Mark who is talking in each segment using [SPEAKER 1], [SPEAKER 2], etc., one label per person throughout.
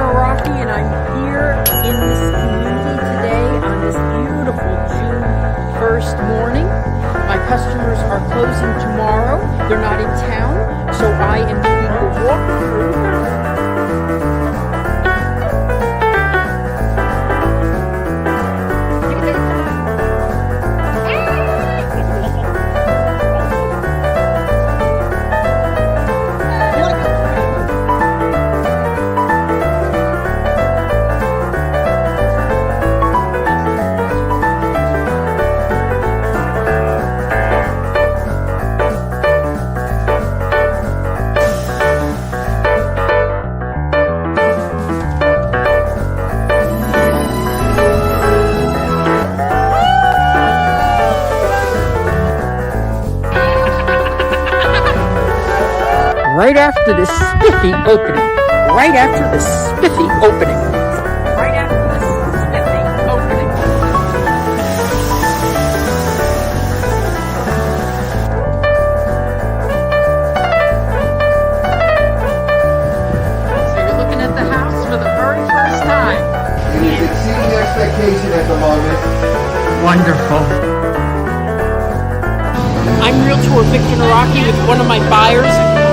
[SPEAKER 1] Rocky, and I'm here in this community today on this beautiful June 1st morning. My customers are closing tomorrow. They're not in town, so I am doing the walk through. Right after the spiffy opening. Right after the spiffy opening. Right after the spiffy opening. So you're looking at the house for the very first time.
[SPEAKER 2] It is exceeding expectation at the moment.
[SPEAKER 1] Wonderful. I'm Realtor Victor Naraki with one of my buyers,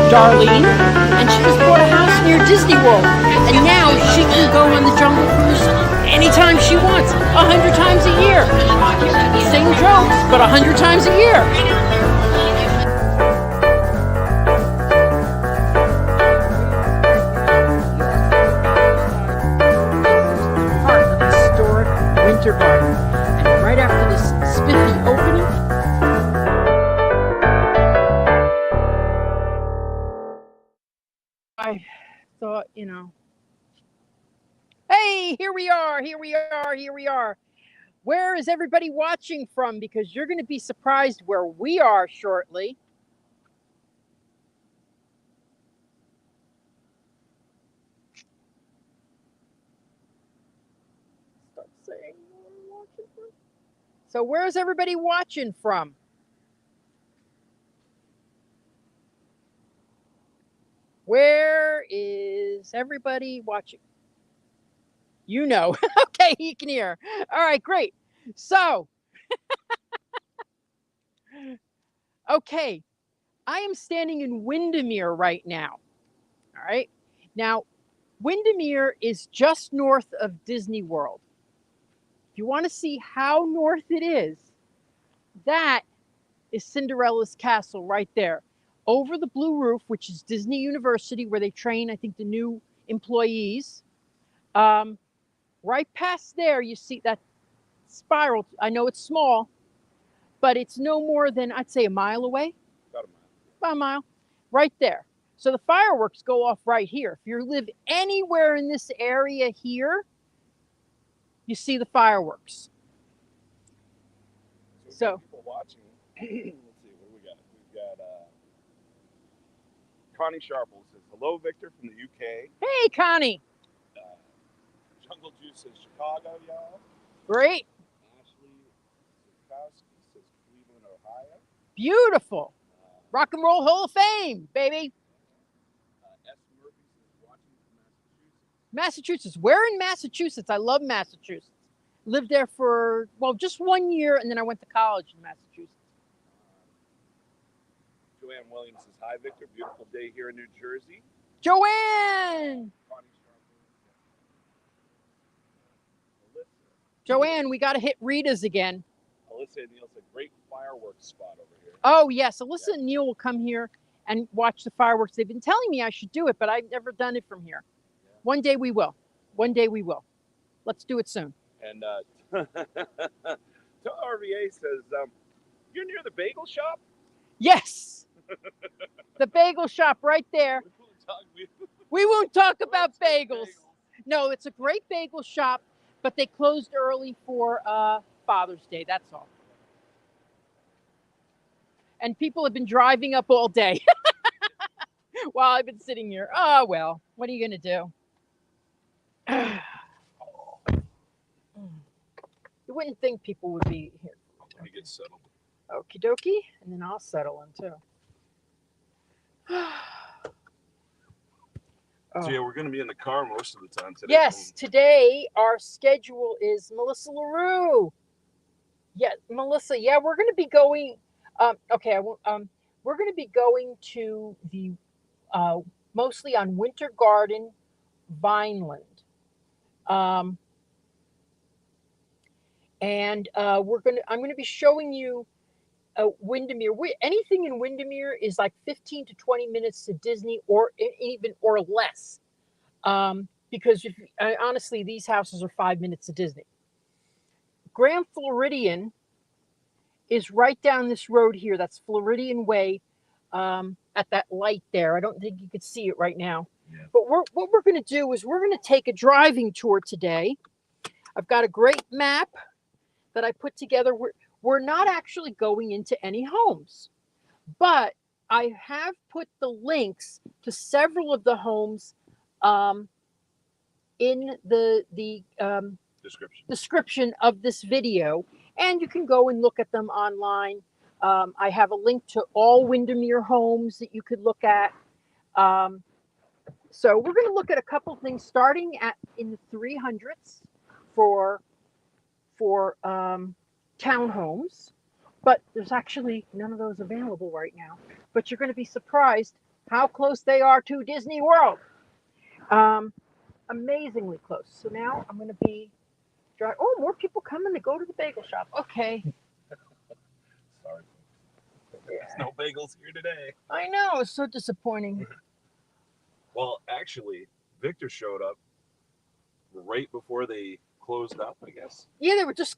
[SPEAKER 1] Darlene, and she just bought a house near Disney World, and now she can go on the Jungle Cruise anytime she wants, 100 times a year. Same jokes, but 100 times a year. Part of the historic Winter Garden, and right after this spiffy opening, I thought, hey, here we are. Where is everybody watching from? Because you're going to be surprised where we are shortly. Start saying where we're watching from. So where's everybody watching from? Where is everybody watching? You know. Okay, you can hear. All right, great. So, okay, I am standing in Windermere right now. All right. Now, Windermere is just north of Disney World. If you want to see how north it is, that is Cinderella's castle right there. Over the blue roof, which is Disney University, where they train, I think, the new employees. Right past there, you see that spiral. I know it's small, but it's no more than, I'd say, a mile away.
[SPEAKER 3] About a mile.
[SPEAKER 1] About a mile. Right there. So the fireworks go off right here. If you live anywhere in this area here, you see the fireworks.
[SPEAKER 3] So people watching. Let's see, what do we got? We've got Connie Sharple says, hello, Victor from the UK.
[SPEAKER 1] Hey, Connie.
[SPEAKER 3] Jungle Juice says, Chicago, y'all.
[SPEAKER 1] Great.
[SPEAKER 3] Ashley Zukowski says, Cleveland, Ohio.
[SPEAKER 1] Beautiful. Rock and Roll Hall of Fame, baby.
[SPEAKER 3] S. Murphy says, watching from
[SPEAKER 1] Massachusetts. Where in Massachusetts? I love Massachusetts. Lived there for, well, just 1 year, and then I went to college in Massachusetts.
[SPEAKER 3] Joanne Williams says, hi, Victor. Beautiful day here in New Jersey.
[SPEAKER 1] Joanne!
[SPEAKER 3] Connie Sharple. Alyssa.
[SPEAKER 1] Joanne, we got to hit Rita's again.
[SPEAKER 3] Alyssa and Neil said, great fireworks spot over here.
[SPEAKER 1] Oh, yes. Alyssa and Neil will come here and watch the fireworks. They've been telling me I should do it, but I've never done it from here.
[SPEAKER 3] Yeah.
[SPEAKER 1] One day we will. One day we will. Let's do it soon.
[SPEAKER 3] And RVA says, you're near the bagel shop?
[SPEAKER 1] Yes. The bagel shop right there. We won't talk about bagels. No, it's a great bagel shop, but they closed early for Father's Day. That's all. And people have been driving up all day while I've been sitting here. Oh, well, what are you going to do? You wouldn't think people would be here.
[SPEAKER 3] Let me get settled.
[SPEAKER 1] Okie dokie. And then I'll settle in too.
[SPEAKER 3] So yeah, we're going to be in the car most of the time today.
[SPEAKER 1] Yes, today our schedule is Melissa LaRue. Yeah, Melissa. Yeah, we're going to be going. Okay, we're going to be going to the uh, mostly on Winter Garden, Vineland, um, and I'm going to be showing you Windermere. Anything in Windermere is like 15 to 20 minutes to Disney, or even or less. Because honestly, these houses are 5 minutes to Disney. Grand Floridian is right down this road here. That's Floridian Way, at that light there. I don't think you could see it right now.
[SPEAKER 3] Yeah.
[SPEAKER 1] But what we're going to do is we're going to take a driving tour today. I've got a great map that I put together. We're not actually going into any homes, but I have put the links to several of the homes in the description of this video, and you can go and look at them online. I have a link to all Windermere homes that you could look at. So we're going to look at a couple things starting at in the 300s for townhomes, but there's actually none of those available right now. But you're going to be surprised how close they are to Disney World. Amazingly close. So now I'm going to be driving. Oh, more people coming to go to the bagel shop. Okay.
[SPEAKER 3] Sorry. There's no bagels here today.
[SPEAKER 1] I know. It's so disappointing.
[SPEAKER 3] Well, actually, Victor showed up right before they closed up, I guess.
[SPEAKER 1] Yeah, they were just.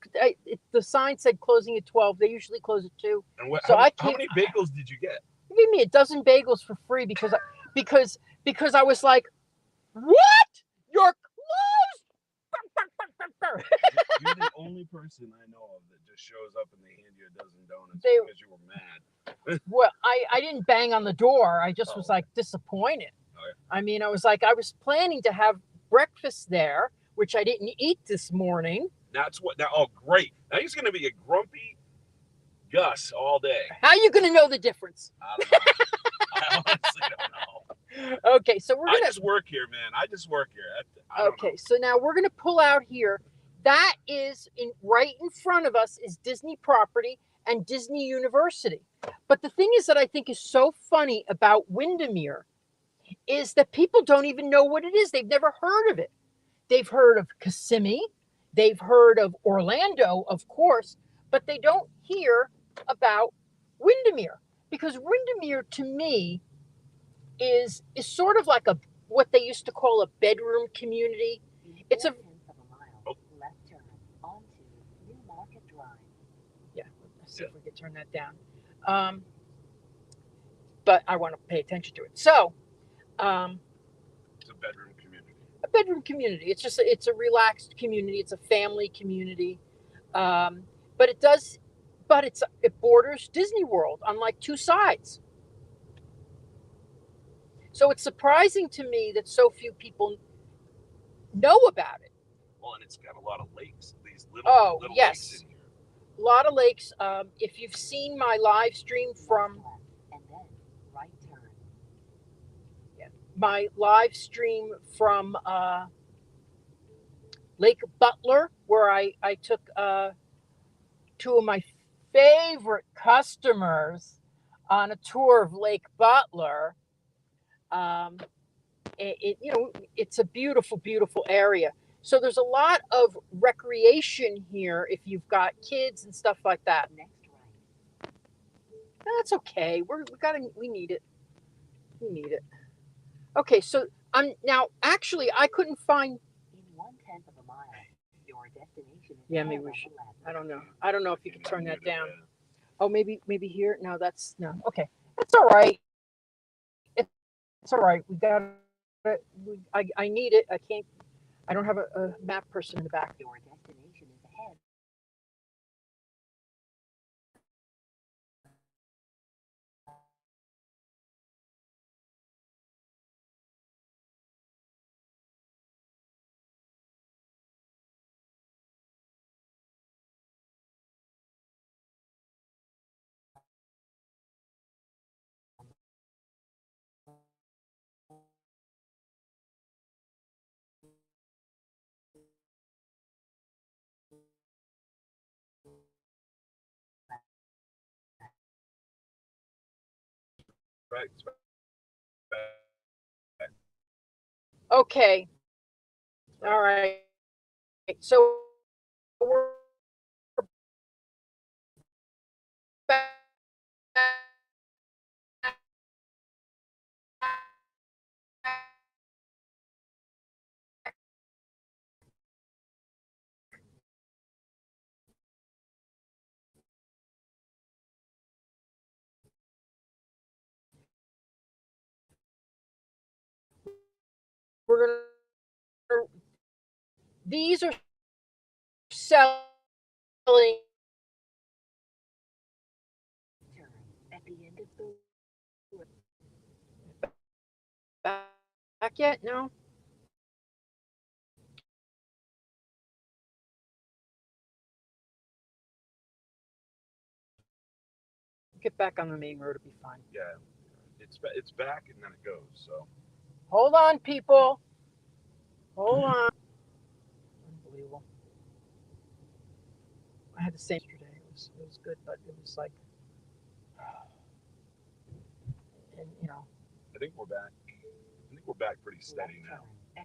[SPEAKER 1] The sign said closing at 12. They usually close at 2.
[SPEAKER 3] And
[SPEAKER 1] So
[SPEAKER 3] how many bagels did you get?
[SPEAKER 1] They gave me a dozen bagels for free because I was like, what? You're closed.
[SPEAKER 3] You're the only person I know of that just shows up and they hand you a dozen donuts because you were mad.
[SPEAKER 1] Well, I didn't bang on the door. I just was like disappointed.
[SPEAKER 3] Okay.
[SPEAKER 1] I mean, I was planning to have breakfast there, which I didn't eat this morning.
[SPEAKER 3] That's what. Now, oh, great. Now he's going to be a grumpy Gus all day.
[SPEAKER 1] How are you going to know the difference?
[SPEAKER 3] I don't know. I honestly don't know.
[SPEAKER 1] Okay, so I
[SPEAKER 3] just work here, man. I just work here.
[SPEAKER 1] Okay, so now we're going to pull out here. That is right in front of us is Disney property and Disney University. But the thing is that I think is so funny about Windermere is that people don't even know what it is. They've never heard of it. They've heard of Kissimmee. They've heard of Orlando, of course, but they don't hear about Windermere, because Windermere to me is sort of like what they used to call a bedroom community. It's a left turn onto New Market Drive. Yeah, let's see if we can turn that down. But I want to pay attention to it. So,
[SPEAKER 3] it's a bedroom community.
[SPEAKER 1] A bedroom community. It's a relaxed community. It's a family community. But it borders Disney World on like two sides. So it's surprising to me that so few people know about it.
[SPEAKER 3] Well, and it's got a lot of lakes. These little
[SPEAKER 1] yes.
[SPEAKER 3] lakes in here.
[SPEAKER 1] A lot of lakes. If you've seen my live stream from and then right turn. Yeah. My live stream from Lake Butler, where I took two of my favorite customers on a tour of Lake Butler. It's a beautiful, beautiful area. So there's a lot of recreation here if you've got kids and stuff like that. Next right. That's okay. We need it. We need it. Okay, so actually I couldn't find in 1/10 of a mile your destination. Yeah, maybe we should. I don't know. I don't know if you can turn that down. Oh, maybe here. No, that's no. Okay, that's all right. It's all right. We got it. I need it. I can't. I don't have a map person in the back. Your destination is ahead. Okay. All right. So we're gonna these are selling back yet? No. Get back on the main road, it'll be fine.
[SPEAKER 3] Yeah, it's back and then it goes. So
[SPEAKER 1] Hold on, people. Hold on. Unbelievable. I had the same yesterday. It was good, but it was like, and
[SPEAKER 3] I think we're back. I think we're back pretty steady now.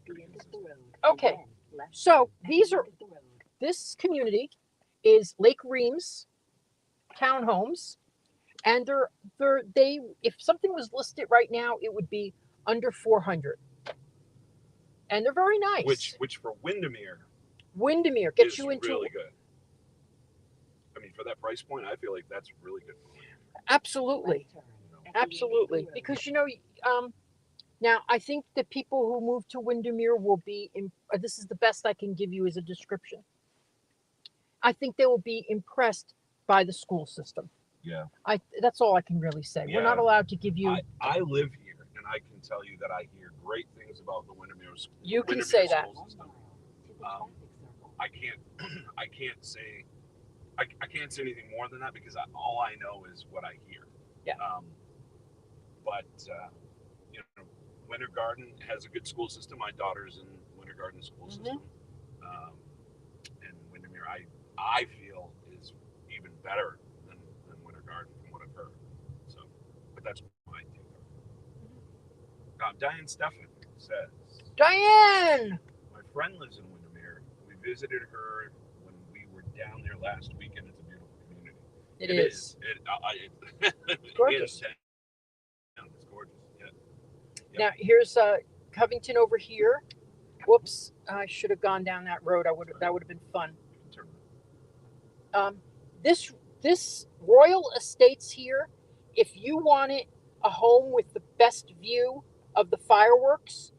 [SPEAKER 3] Pretty consistent.
[SPEAKER 1] okay. So this community is Lake Reams townhomes, and they if something was listed right now, it would be under 400, and they're very nice.
[SPEAKER 3] Which for Windermere
[SPEAKER 1] Windermere gets
[SPEAKER 3] is
[SPEAKER 1] you into
[SPEAKER 3] really good. I mean, for that price point, I feel like that's really good.
[SPEAKER 1] absolutely,
[SPEAKER 3] You know?
[SPEAKER 1] absolutely, because now I think the people who move to Windermere will be. This is the best I can give you as a description. I think they will be impressed by the school system.
[SPEAKER 3] Yeah.
[SPEAKER 1] That's all I can really say. We're not
[SPEAKER 3] Yeah.
[SPEAKER 1] allowed to give you.
[SPEAKER 3] I live here, and I can tell you that I hear great things about the Windermere school.
[SPEAKER 1] You can
[SPEAKER 3] Windermere
[SPEAKER 1] say that.
[SPEAKER 3] school system. I can't. I can't say. I can't say anything more than that because all I know is what I hear.
[SPEAKER 1] Yeah.
[SPEAKER 3] But you know, Winter Garden has a good school system. My daughter's in Winter Garden school system, and Windermere, I feel is even better than Winter Garden from what I've heard. So, but that's my take. Diane Steffen says,
[SPEAKER 1] Diane.
[SPEAKER 3] my friend lives in Windermere. We visited her when we were down there last weekend. It's a beautiful community.
[SPEAKER 1] It is.
[SPEAKER 3] It's
[SPEAKER 1] gorgeous.
[SPEAKER 3] It's gorgeous. Yeah.
[SPEAKER 1] Now here's Covington over here. Whoops! I should have gone down that road. That would have been fun. This Royal Estates here. If you wanted a home with the best view of the fireworks,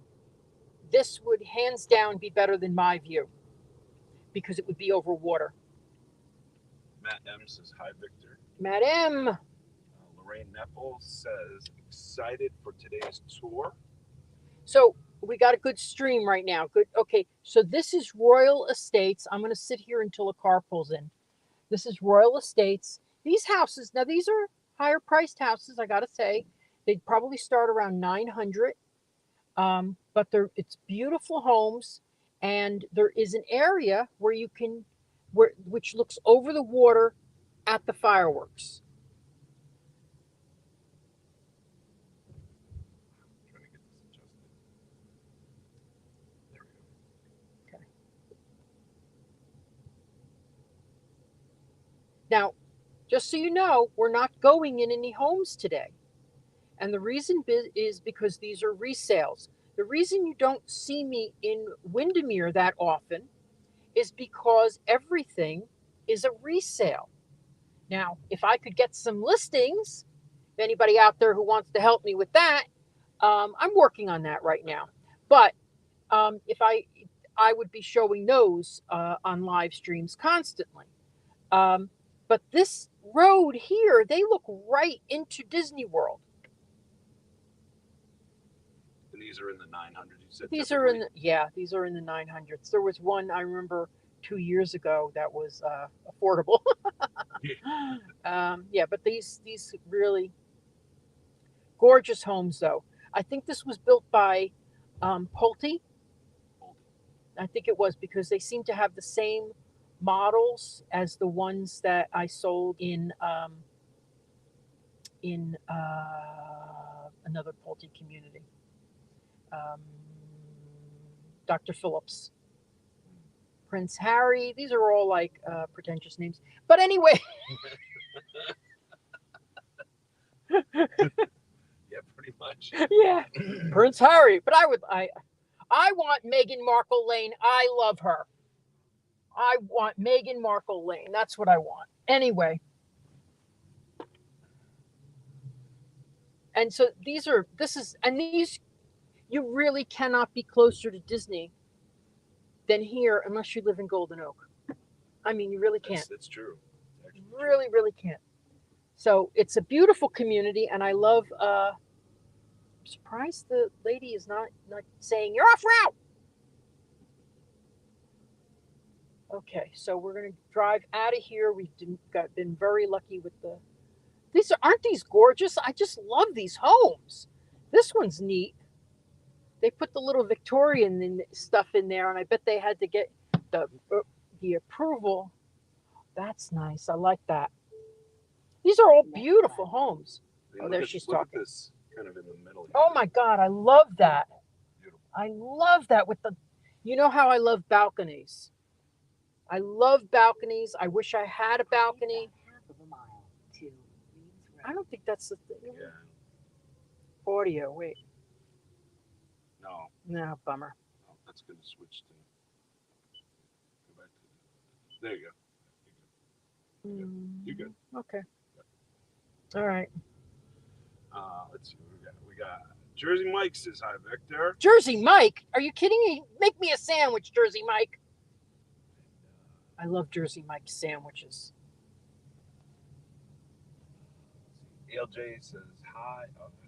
[SPEAKER 1] this would hands down be better than my view because it would be over water.
[SPEAKER 3] Matt M says hi, Victor.
[SPEAKER 1] Matt M.
[SPEAKER 3] Lorraine Nepple says excited for today's tour.
[SPEAKER 1] So we got a good stream right now. Good. Okay. So this is Royal Estates. I'm going to sit here until a car pulls in. This is Royal Estates. These houses, now these are higher priced houses, I gotta say. They'd probably start around 900. But it's beautiful homes, and there is an area where you can, which looks over the water at the fireworks.
[SPEAKER 3] I'm trying to get this adjusted. There we go.
[SPEAKER 1] Okay. Now, just so you know, we're not going in any homes today. And the reason is because these are resales. The reason you don't see me in Windermere that often is because everything is a resale. Now, if I could get some listings, if anybody out there who wants to help me with that, I'm working on that right now. But if I would be showing those on live streams constantly. But this road here, they look right into Disney World.
[SPEAKER 3] And these are in the 900s. You said
[SPEAKER 1] These
[SPEAKER 3] typically?
[SPEAKER 1] are in these are in the 900s. There was one I remember 2 years ago that was affordable. Yeah, but these really gorgeous homes though. I think this was built by Pulte. I think it was because they seem to have the same models as the ones that I sold in another Pulte community. Um, Dr. Phillips, Prince Harry. These are all like pretentious names. But anyway,
[SPEAKER 3] Yeah, pretty much.
[SPEAKER 1] yeah, Prince Harry. But I want Meghan Markle Lane. I love her. I want Meghan Markle Lane. That's what I want. Anyway. And so these, you really cannot be closer to Disney than here unless you live in Golden Oak. I mean, you really can't.
[SPEAKER 3] That's true.
[SPEAKER 1] Really, really can't. So it's a beautiful community, and I love. I'm surprised the lady is not saying you're off route. Okay, so we're gonna drive out of here. We've been very lucky with the. Aren't these gorgeous? I just love these homes. This one's neat. They put the little Victorian stuff in there, and I bet they had to get the approval. That's nice. I like that. These are all beautiful homes.
[SPEAKER 3] I mean,
[SPEAKER 1] there she's
[SPEAKER 3] look
[SPEAKER 1] talking.
[SPEAKER 3] At this kind of in the middle here.
[SPEAKER 1] Oh my God, I love that.
[SPEAKER 3] Beautiful.
[SPEAKER 1] I love that with the. You know how I love balconies. I love balconies. I wish I had a balcony. I don't think that's the thing.
[SPEAKER 3] Yeah.
[SPEAKER 1] Audio. Wait.
[SPEAKER 3] No.
[SPEAKER 1] No, bummer.
[SPEAKER 3] Oh, that's going to switch to. Go back to. There you go. You're good.
[SPEAKER 1] Okay. All right.
[SPEAKER 3] Let's see what we got. We got Jersey Mike says hi, Victor.
[SPEAKER 1] Jersey Mike? Are you kidding me? Make me a sandwich, Jersey Mike. I love Jersey Mike sandwiches.
[SPEAKER 3] LJ says hi.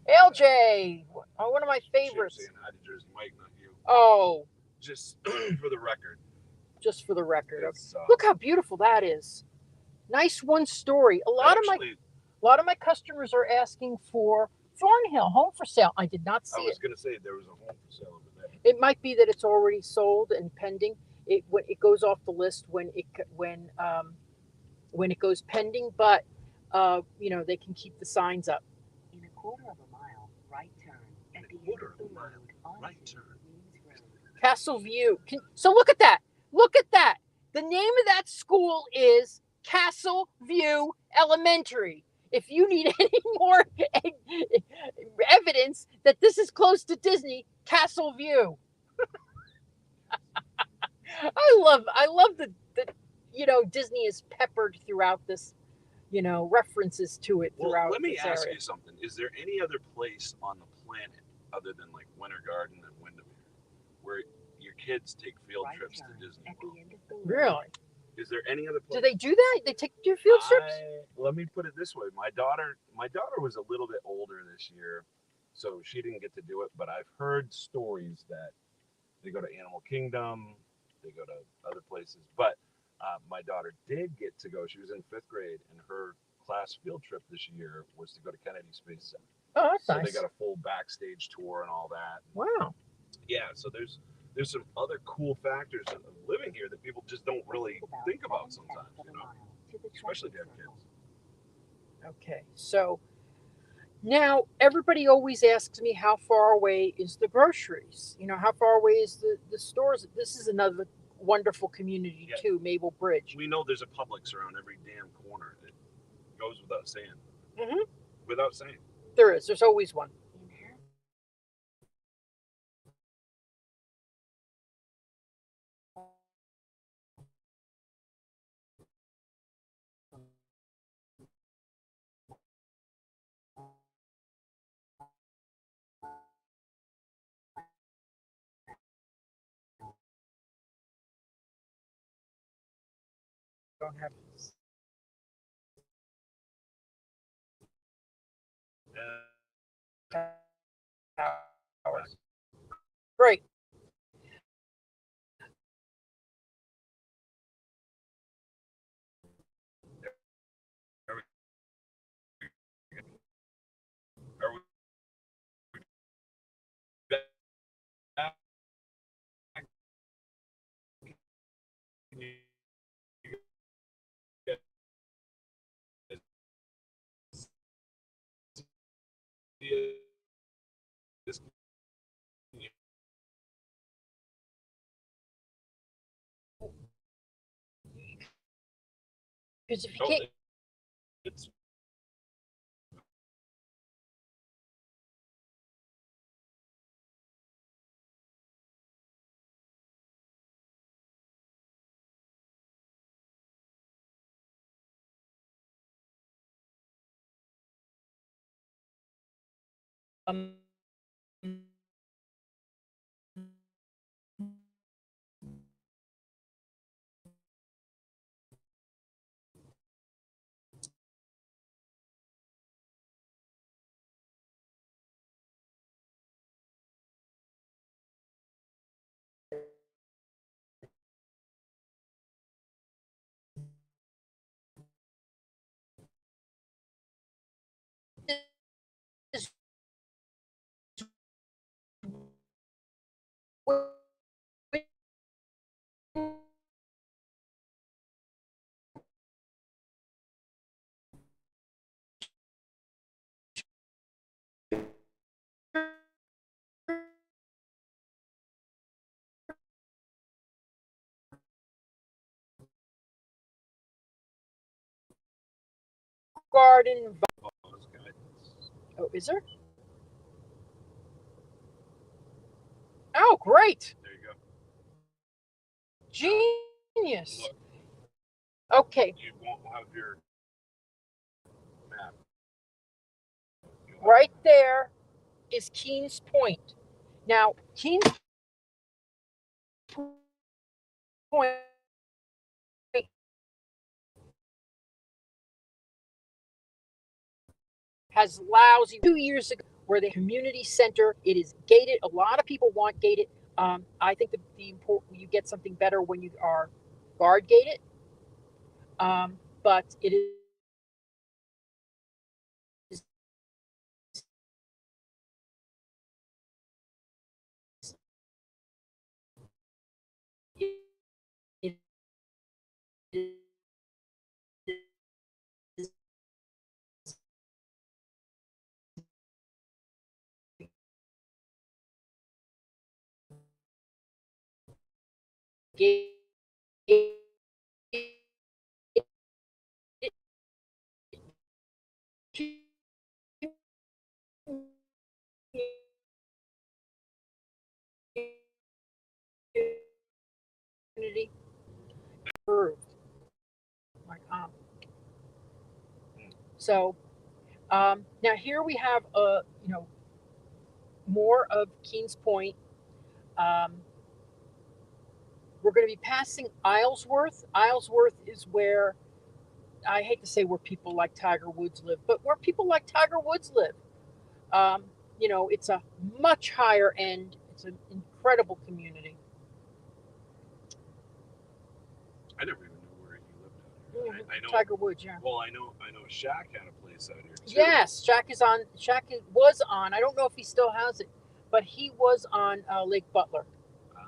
[SPEAKER 1] LJ, one of my favorites.
[SPEAKER 3] Saying hi to Jersey Mike, not you.
[SPEAKER 1] Oh.
[SPEAKER 3] Just for the record.
[SPEAKER 1] Just for the record. Look how beautiful that is. Nice one story. A lot of my customers are asking for Thornhill home for sale. I did not see it.
[SPEAKER 3] I was going to say there was a home for sale over there.
[SPEAKER 1] It might be that it's already sold and pending. It goes off the list when it goes pending, but they can keep the signs up.
[SPEAKER 4] In a quarter of a mile, right turn.
[SPEAKER 3] In a quarter of a mile, right turn.
[SPEAKER 1] Castle View. So look at that. Look at that. The name of that school is Castle View Elementary. If you need any more evidence that this is close to Disney, Castle View. I love the Disney is peppered throughout this, references to it throughout.
[SPEAKER 3] Well, let me ask
[SPEAKER 1] area.
[SPEAKER 3] you something. Is there any other place on the planet other than like Winter Garden and Windermere where your kids take field trips to Disney World?
[SPEAKER 1] Really?
[SPEAKER 3] Is there any other place?
[SPEAKER 1] Do they do that? They take your field trips?
[SPEAKER 3] Let me put it this way. My daughter was a little bit older this year, so she didn't get to do it, but I've heard stories that they go to Animal Kingdom, they go to other places, but my daughter did get to go. She was in 5th grade, and her class field trip this year was to go to Kennedy Space Center.
[SPEAKER 1] Oh, that's
[SPEAKER 3] so
[SPEAKER 1] nice.
[SPEAKER 3] They got a full backstage tour and all that.
[SPEAKER 1] Wow.
[SPEAKER 3] Yeah, so there's some other cool factors of living here that people just don't really think about sometimes, especially if you have kids.
[SPEAKER 1] Okay, so now everybody always asks me how far away is the groceries? How far away is the stores? This is another wonderful community too, Mabel Bridge.
[SPEAKER 3] We know there's a Publix around every damn corner. It goes without saying.
[SPEAKER 1] Mm-hmm.
[SPEAKER 3] Without saying.
[SPEAKER 1] There is. There's always one. Don't have hours. Great. Because if you
[SPEAKER 3] Oh,
[SPEAKER 1] can't,
[SPEAKER 3] it's
[SPEAKER 1] garden.
[SPEAKER 3] guidance.
[SPEAKER 1] Oh, is there? Oh, great.
[SPEAKER 3] There you go.
[SPEAKER 1] Genius.
[SPEAKER 3] Look,
[SPEAKER 1] Okay,
[SPEAKER 3] you won't have your map. You'll have
[SPEAKER 1] right there is Keens Point. Now, Keens Point has lousy 2 years ago where the community center, it is gated. A lot of people want gated. I think the important you get something better when you are guard gated. But it is it is gated community approved. Like, so now here we have more of Keens Point. Um, we're going to be passing Islesworth. Islesworth is where I hate to say where people like Tiger Woods live, but where people like Tiger Woods live. Um, it's a much higher end. It's an incredible community.
[SPEAKER 3] I never even knew where he lived out here. I know.
[SPEAKER 1] Tiger Woods, yeah.
[SPEAKER 3] Well, I know. Shaq had a place out here too.
[SPEAKER 1] Yes, Shaq is on. Was on. I don't know if he still has it, but he was on Lake Butler.
[SPEAKER 3] Uh,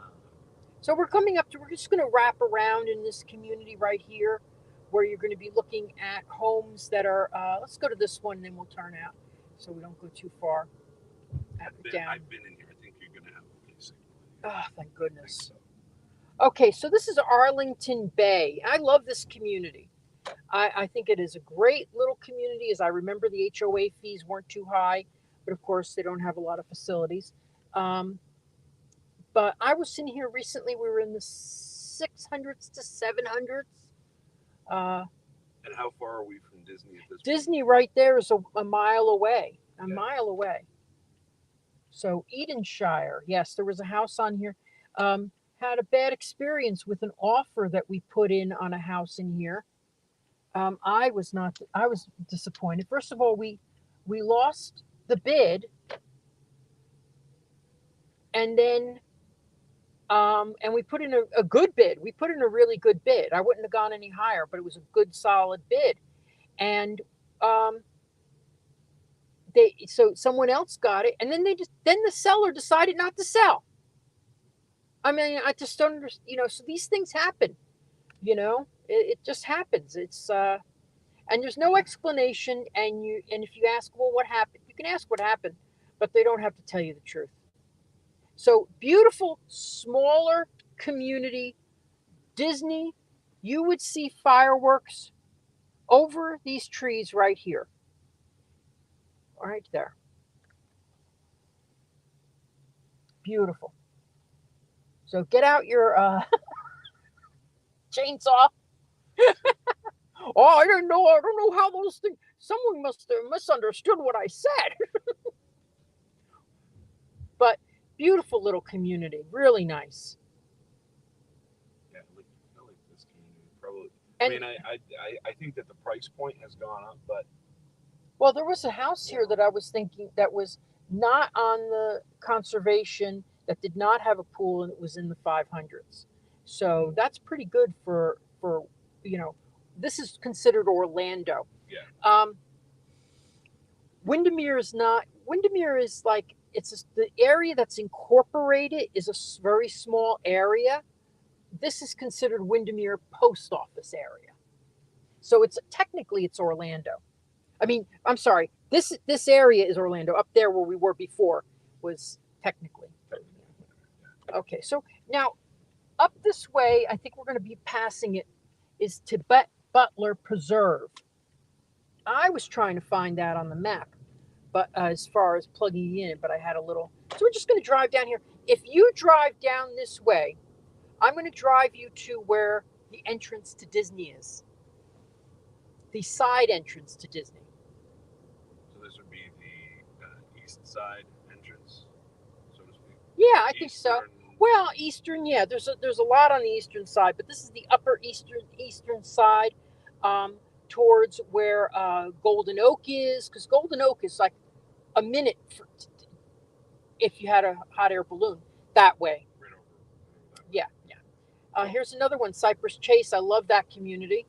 [SPEAKER 1] So we're coming up to. We're just going to wrap around in this community right here, where you're going to be looking at homes that are. Let's go to this one, and then we'll turn out, so we don't go too far down.
[SPEAKER 3] I've been in here. I think you're gonna have a okay signal.
[SPEAKER 1] Oh, thank
[SPEAKER 3] I think
[SPEAKER 1] goodness.
[SPEAKER 3] so.
[SPEAKER 1] Okay, so this is Arlington Bay. I love this community. I think it is a great little community. As I remember, the HOA fees weren't too high, but of course, they don't have a lot of facilities. Um, but I was in here recently. We were in the 600s to 700s. Uh,
[SPEAKER 3] And how far are we from Disney at this
[SPEAKER 1] Disney right there is a mile away. A
[SPEAKER 3] Yeah.
[SPEAKER 1] mile away. So Edenshire, yes, there was a house on here. Had a bad experience with an offer that we put in on a house in here. I was not. I was disappointed. First of all, we lost the bid, and then and we put in a good bid. We put in a really good bid. I wouldn't have gone any higher, but it was a good, solid bid. And um, so someone else got it, and then the seller decided not to sell. I mean, I just don't understand. So these things happen. It just happens. It's and there's no explanation. And if you ask, well, what happened? You can ask what happened, but they don't have to tell you the truth. So beautiful, smaller community. Disney, you would see fireworks over these trees right here, right there. Beautiful. So get out your chainsaw. Oh, I didn't know. I don't know how those things. Someone must have misunderstood what I said. But beautiful little community, really nice.
[SPEAKER 3] Yeah, I like this community. Probably. I
[SPEAKER 1] And
[SPEAKER 3] mean, I think that the price point has gone up, but
[SPEAKER 1] well, there was a house here that I was thinking that was not on the conservation, that did not have a pool, and it was in the 500s. So that's pretty good for you know, this is considered Orlando.
[SPEAKER 3] yeah,
[SPEAKER 1] Windermere is not. Windermere is like the area that's incorporated is a very small area. This is considered Windermere Post Office area. So it's technically it's Orlando. I mean, I'm sorry. This area is Orlando. Up there where we were before was technically. Okay, so now up this way, I think we're going to be passing it, is Tibet Butler Preserve. I was trying to find that on the map, but as far as plugging in, but I had a little. So we're just going to drive down here. If you drive down this way, I'm going to drive you to where the entrance to Disney is, the side entrance to Disney.
[SPEAKER 3] so this would be the east side entrance, so to speak.
[SPEAKER 1] Yeah, I think so.
[SPEAKER 3] Eastern.
[SPEAKER 1] Well, eastern, yeah. There's a lot on the eastern side, but this is the upper eastern side, towards where Golden Oak is, because Golden Oak is like a minute if you had a hot air balloon that way.
[SPEAKER 3] Right over that.
[SPEAKER 1] Yeah, yeah. Here's another one, Cypress Chase. I love that community.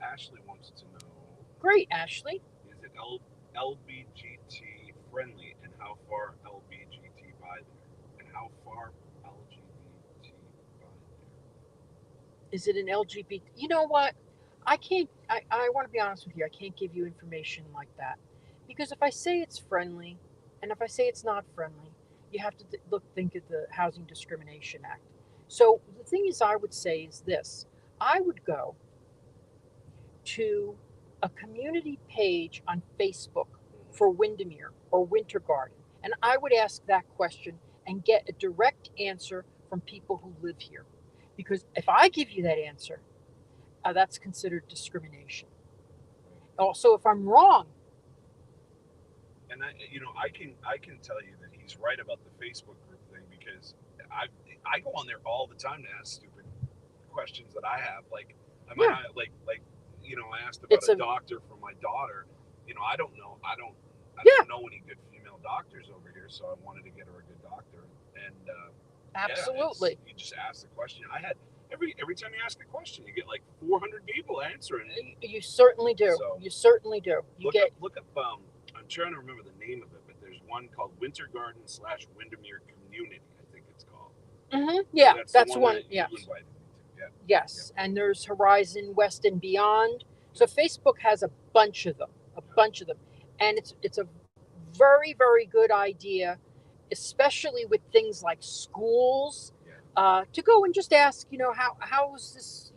[SPEAKER 3] Ashley wants to know:
[SPEAKER 1] Great, Ashley.
[SPEAKER 3] is it LBGT friendly, and how far LBGT by there, and how far LGBT by there?
[SPEAKER 1] Is it an LGBT? You know what? I can't. I want to be honest with you. I can't give you information like that because if I say it's friendly, and if I say it's not friendly, you have to think at the Housing Discrimination Act. So the thing is, I would say is this: I would go to a community page on Facebook for Windermere or Winter Garden, and I would ask that question and get a direct answer from people who live here. Because if I give you that answer, that's considered discrimination. Also, if I'm wrong,
[SPEAKER 3] And I can tell you that he's right about the Facebook group thing, because I go on there all the time to ask stupid questions that I have. Like I might
[SPEAKER 1] Yeah.
[SPEAKER 3] I asked about
[SPEAKER 1] It's
[SPEAKER 3] a
[SPEAKER 1] a-
[SPEAKER 3] doctor for my daughter. I don't know. I
[SPEAKER 1] Yeah.
[SPEAKER 3] don't know any good female doctors over here, so I wanted to get her a good doctor. And
[SPEAKER 1] absolutely,
[SPEAKER 3] you just ask the question. I had every time you ask a question, you get like 400 people answering it.
[SPEAKER 1] you certainly do.
[SPEAKER 3] So,
[SPEAKER 1] You certainly do. You get
[SPEAKER 3] look up. I'm trying to remember the name of it, but there's one called Winter Garden / Windermere Community. I think it's called.
[SPEAKER 1] yeah.
[SPEAKER 3] That's
[SPEAKER 1] That's
[SPEAKER 3] the
[SPEAKER 1] one.
[SPEAKER 3] that
[SPEAKER 1] Yeah.
[SPEAKER 3] you invited me to. Yeah.
[SPEAKER 1] Yes, and there's Horizon West and Beyond. So Facebook has a bunch of them, and it's a very good idea, especially with things like schools,
[SPEAKER 3] Yeah.
[SPEAKER 1] to go and just ask, how is this,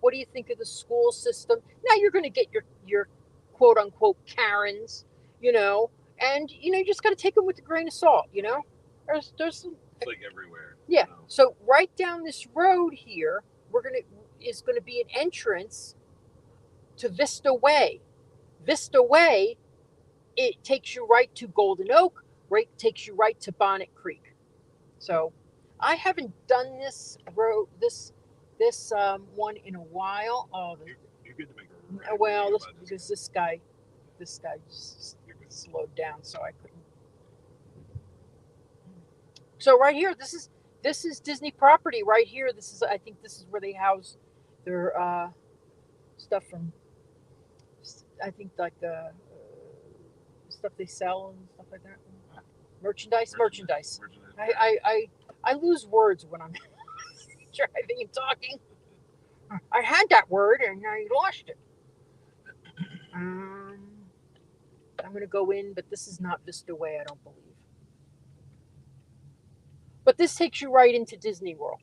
[SPEAKER 1] what do you think of the school system? Now you're going to get your quote unquote Karens, and you just got to take them with a grain of salt. There's some,
[SPEAKER 3] It's like everywhere.
[SPEAKER 1] yeah. So right down this road here, is gonna be an entrance to Vista Way. Vista Way, it takes you right to Golden Oak, right takes you right to Bonnet Creek. So I haven't done this road this one in a while. Oh,
[SPEAKER 3] You're good to make a
[SPEAKER 1] well,
[SPEAKER 3] video about
[SPEAKER 1] because this guy just
[SPEAKER 3] You're good.
[SPEAKER 1] slowed down, so I couldn't. So right here, this is Disney property right here. I think this is where they house their stuff from. I think like stuff they sell and stuff like that. Merchandise.
[SPEAKER 3] Merchandise.
[SPEAKER 1] I lose words when I'm driving and talking. I had that word and I lost it. I'm gonna go in, but this is not Vista Way, I don't believe. But this takes you right into Disney World.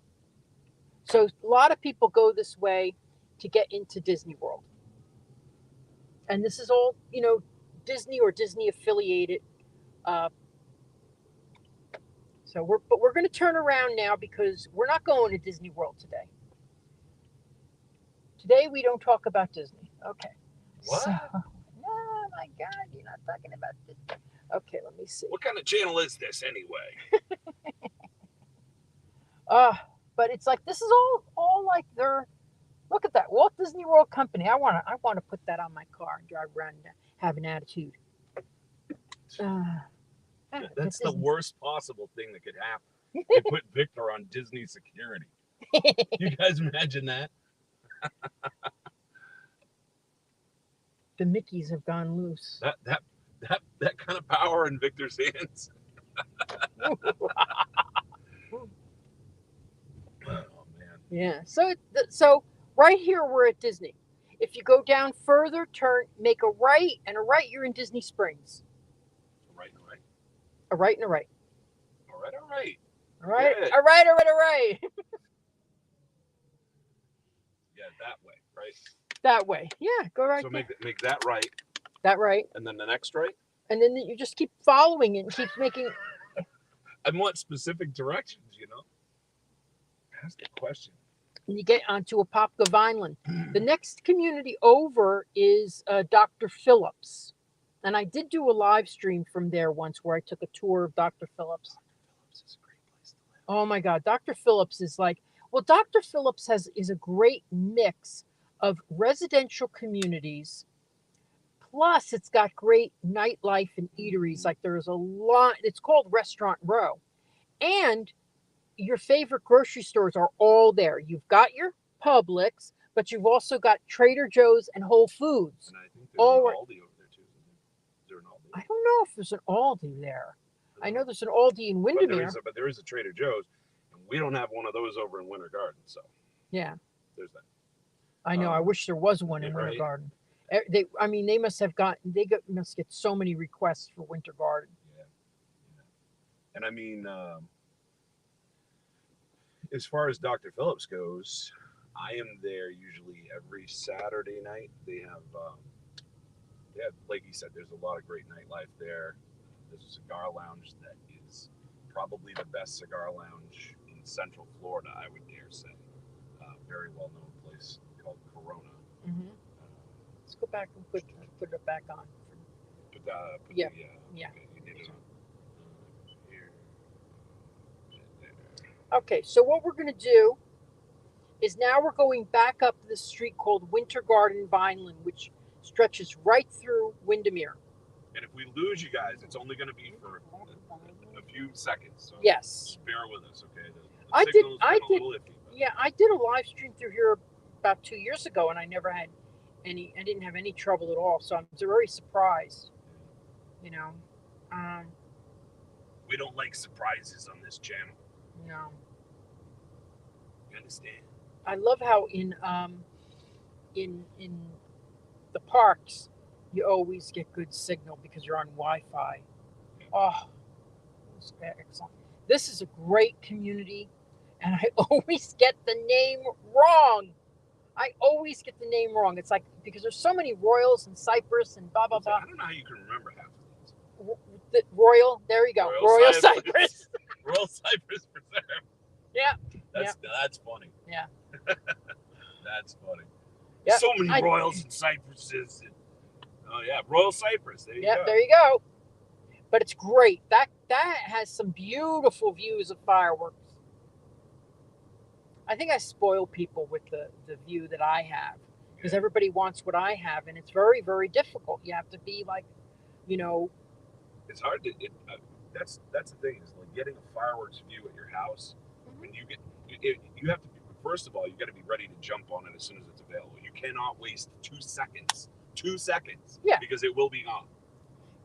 [SPEAKER 1] So a lot of people go this way. to get into Disney World. And this is all, Disney or Disney affiliated. Uh, but we're going to turn around now because we're not going to Disney World today. Today we don't talk about Disney. Okay.
[SPEAKER 3] What?
[SPEAKER 1] So, oh my God, you're not talking about Disney. Okay, let me see.
[SPEAKER 3] What kind of channel is this anyway?
[SPEAKER 1] But it's like this is all like they're. Look at that Walt Disney World Company. I want to put that on my car and drive around and have an attitude.
[SPEAKER 3] That's the worst possible thing that could happen. They put Victor on Disney security. You guys imagine that?
[SPEAKER 1] The Mickeys have gone loose.
[SPEAKER 3] That kind of power in Victor's hands. Oh man.
[SPEAKER 1] Yeah. So right here we're at Disney. If you go down further, make a right, and a right, you're in Disney Springs.
[SPEAKER 3] Right.
[SPEAKER 1] A right and a right.
[SPEAKER 3] All right.
[SPEAKER 1] All right.
[SPEAKER 3] Good.
[SPEAKER 1] All right.
[SPEAKER 3] Yeah, that way, right?
[SPEAKER 1] That way. Yeah, go right.
[SPEAKER 3] So
[SPEAKER 1] there.
[SPEAKER 3] make that right.
[SPEAKER 1] That right.
[SPEAKER 3] And then the next right.
[SPEAKER 1] And then you just keep following it and keep making.
[SPEAKER 3] I want specific directions, Ask a question.
[SPEAKER 1] And you get onto Apopka Vineland. The next community over is Dr. Phillips. And I did do a live stream from there once where I took a tour of Dr. Phillips.
[SPEAKER 3] Phillips is a great place to live.
[SPEAKER 1] Oh my God, Dr. Phillips is Dr. Phillips is a great mix of residential communities. Plus, it's got great nightlife and eateries. Like there's a lot. It's called Restaurant Row, and your favorite grocery stores are all there. You've got your Publix, but you've also got Trader Joe's and Whole Foods.
[SPEAKER 3] And I think there's an Aldi over there too. Is there an Aldi?
[SPEAKER 1] I don't know if there's an Aldi there. I know there's an Aldi in Windermere.
[SPEAKER 3] But there is a Trader Joe's, and we don't have one of those over in Winter Garden. So
[SPEAKER 1] yeah,
[SPEAKER 3] there's that.
[SPEAKER 1] I know. I wish there was one in Winter
[SPEAKER 3] right?
[SPEAKER 1] Garden. They must get so many requests for Winter Garden.
[SPEAKER 3] Yeah. And I mean, as far as Dr. Phillips goes, I am there usually every Saturday night. They have, like he said, there's a lot of great nightlife there. There's a cigar lounge that is probably the best cigar lounge in Central Florida, I would dare say. Very well-known place called Corona.
[SPEAKER 1] Mm-hmm. Let's go back and put it back on.
[SPEAKER 3] Yeah.
[SPEAKER 1] Yeah.
[SPEAKER 3] Okay, you need it on. Here.
[SPEAKER 1] Okay, so what we're going to do is now we're going back up this street called Winter Garden Vineland, which stretches right through Windermere.
[SPEAKER 3] And if we lose you guys, it's only going to be for a few seconds. So
[SPEAKER 1] Yes.
[SPEAKER 3] bear with us, okay? The
[SPEAKER 1] I
[SPEAKER 3] signal's
[SPEAKER 1] did-
[SPEAKER 3] been a little iffy.
[SPEAKER 1] Yeah, I did a live stream through here about 2 years ago, and I didn't have any trouble at all. So I'm very surprised.
[SPEAKER 3] We don't like surprises on this channel.
[SPEAKER 1] No.
[SPEAKER 3] You understand?
[SPEAKER 1] I love how in the parks you always get good signal because you're on Wi-Fi. Oh, it's excellent. This is a great community, and I always get the name wrong. It's like because there's so many Royals and Cypress and blah blah blah.
[SPEAKER 3] I don't know how you can remember half of these.
[SPEAKER 1] The Royal, there you go. Royal Cypress.
[SPEAKER 3] Royal Cypress Preserve.
[SPEAKER 1] Yeah.
[SPEAKER 3] That's funny.
[SPEAKER 1] Yeah.
[SPEAKER 3] That's funny.
[SPEAKER 1] Yep.
[SPEAKER 3] So many Royals and Cypresses. Royal Cypress. There you go.
[SPEAKER 1] There you go. But it's great. That has some beautiful views of fireworks. I think I spoil people with the view that I have because everybody wants what I have, and it's very, very difficult. You have to be like,
[SPEAKER 3] It's hard to. That's the thing is like getting a fireworks view at your house.
[SPEAKER 1] Mm-hmm.
[SPEAKER 3] When you have to be. First of all, you got to be ready to jump on it as soon as it's available. You cannot waste 2 seconds. 2 seconds.
[SPEAKER 1] Yeah.
[SPEAKER 3] Because it will be gone.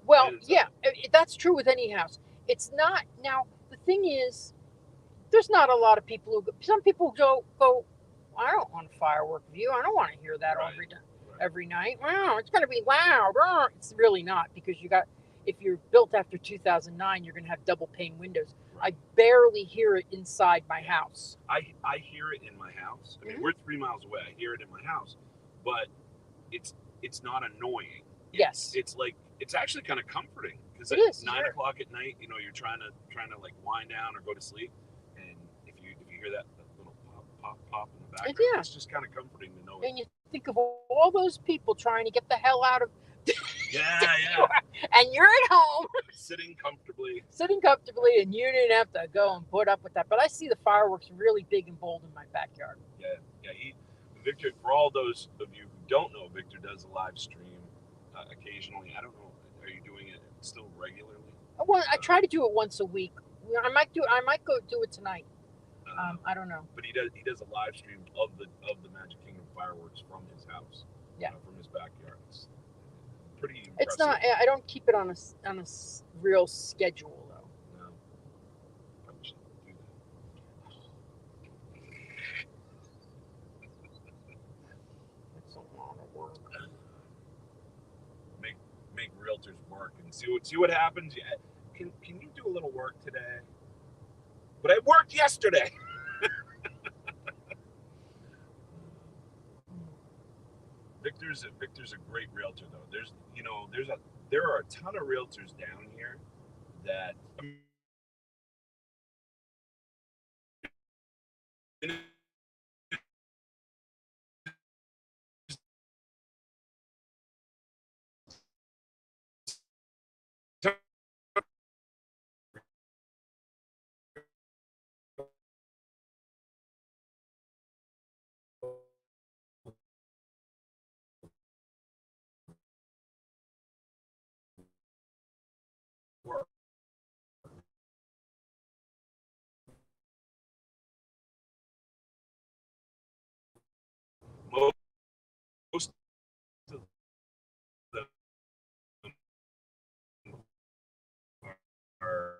[SPEAKER 1] Well, yeah, that's true with any house. It's not now. The thing is, there's not a lot of people some people go. I don't want a firework view. I don't want to hear that every night. Wow, it's going to be loud. It's really not because if you're built after 2009, you're going to have double pane windows.
[SPEAKER 3] Right.
[SPEAKER 1] I barely hear it inside my house.
[SPEAKER 3] I hear it in my house. I mean, we're 3 miles away. I hear it in my house, but it's it's not annoying.
[SPEAKER 1] Yes.
[SPEAKER 3] It's like it's actually kind of comforting because
[SPEAKER 1] It
[SPEAKER 3] at
[SPEAKER 1] is,
[SPEAKER 3] 9 o'clock at night, you're trying to like wind down or go to sleep, and if you hear that little pop in the background,
[SPEAKER 1] yeah.
[SPEAKER 3] it's just kind of comforting to know it.
[SPEAKER 1] And you think of all those people trying to get the hell out of
[SPEAKER 3] Yeah.
[SPEAKER 1] and you're at home
[SPEAKER 3] Sitting comfortably.
[SPEAKER 1] and you didn't have to go and put up with that. But I see the fireworks really big and bold in my backyard.
[SPEAKER 3] Yeah. Victor, for all those of you who don't know, Victor does a live stream occasionally. I don't know, are you doing it still regularly?
[SPEAKER 1] Well, I try to do it once a week. I might go do it tonight. I don't know.
[SPEAKER 3] But he does a live stream of the Magic Kingdom fireworks from his house.
[SPEAKER 1] Yeah.
[SPEAKER 3] From his backyard. It's pretty impressive.
[SPEAKER 1] It's not. I don't keep it on a real schedule though.
[SPEAKER 3] No. Probably should do that.
[SPEAKER 1] It's a lot of work.
[SPEAKER 3] Make realtors work and see what happens. Yeah. Can you do a little work today? But I worked yesterday. Victor's a great realtor though. There are a ton of realtors down here that work. Most of them are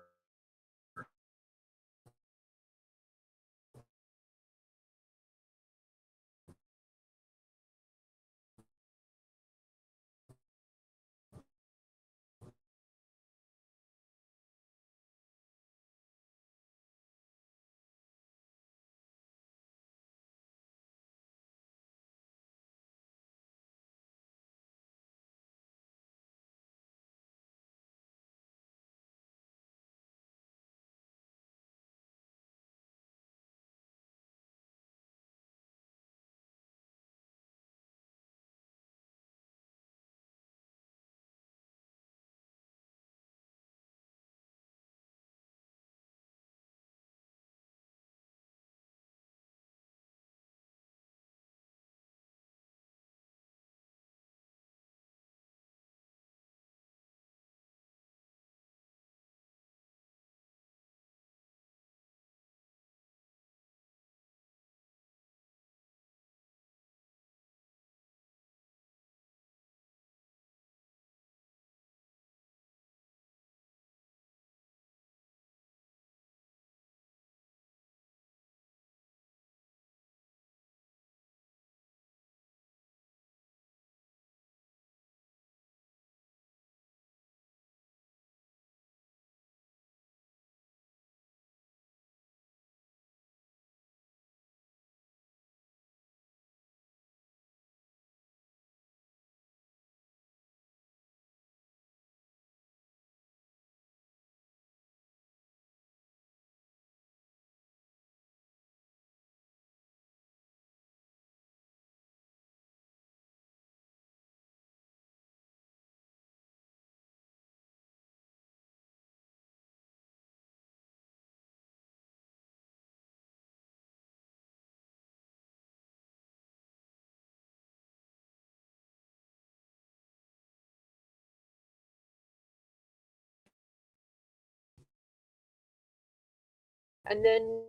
[SPEAKER 1] And then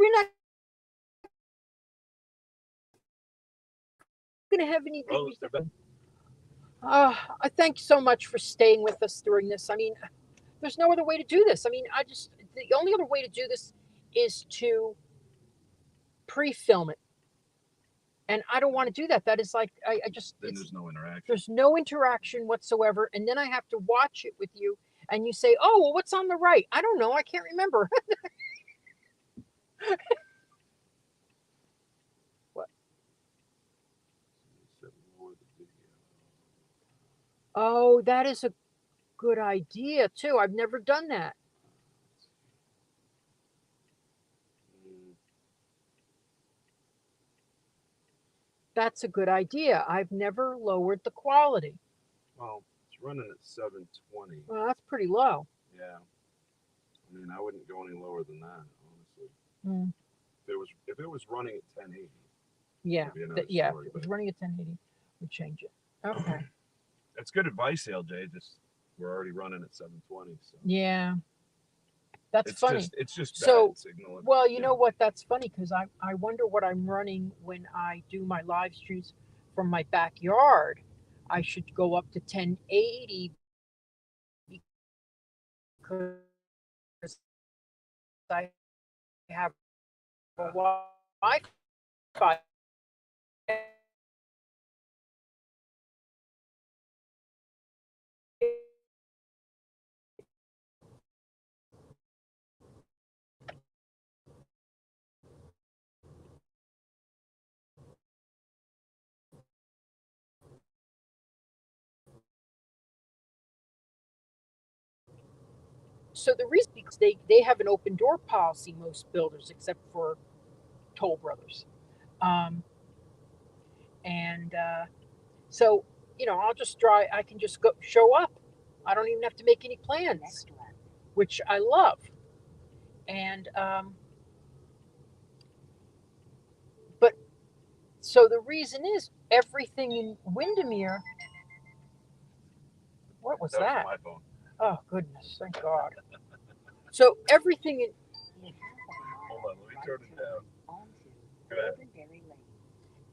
[SPEAKER 1] we're not going to have any good
[SPEAKER 3] Oh, they're back.
[SPEAKER 1] I thank you so much for staying with us during this. I mean, there's no other way to do this. I mean, the only other way to do this is to pre-film it. And I don't want to do that. That is like, I just,
[SPEAKER 3] Then there's no interaction.
[SPEAKER 1] there's no interaction whatsoever. And then I have to watch it with you and you say, oh, well, what's on the right? I don't know. I can't remember. What? Oh, that is a good idea too. I've never done that.
[SPEAKER 3] Mm,
[SPEAKER 1] That's a good idea. I've never lowered the quality.
[SPEAKER 3] Well, it's running at 720.
[SPEAKER 1] Well, that's pretty low.
[SPEAKER 3] Yeah. I mean, I wouldn't go any lower than that, honestly.
[SPEAKER 1] Mm,
[SPEAKER 3] If it was running at 1080,
[SPEAKER 1] yeah,
[SPEAKER 3] it'd be another
[SPEAKER 1] yeah.
[SPEAKER 3] story.
[SPEAKER 1] If it
[SPEAKER 3] But
[SPEAKER 1] was running at 1080, we'd change it. Okay.
[SPEAKER 3] it's good advice, LJ. Just we're already running at 720, so
[SPEAKER 1] Yeah, that's funny.
[SPEAKER 3] it's just
[SPEAKER 1] So,
[SPEAKER 3] bad signal.
[SPEAKER 1] well, you know what? That's funny because I wonder what I'm running when I do my live streams from my backyard. I should go up to 1080 because I have a Wi-Fi. So the reason because they have an open door policy, most builders, except for Toll Brothers, um, and so I'll just drive. I can just go show up. I don't even have to make any plans, which I love. And but so the reason is everything in Windermere. What was
[SPEAKER 3] That
[SPEAKER 1] that?
[SPEAKER 3] was my phone.
[SPEAKER 1] Oh goodness, thank God. So everything in
[SPEAKER 3] Hold on, let me turn it down. Go ahead.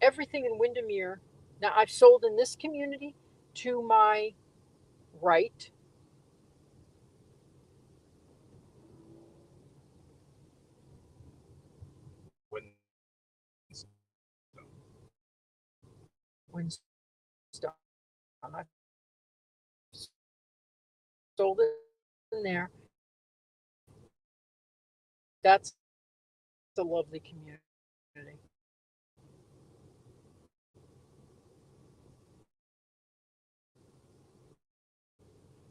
[SPEAKER 1] everything in Windermere. Now I've sold in this community to my right.
[SPEAKER 3] When
[SPEAKER 1] Winstone. I've sold it in there. That's a lovely community.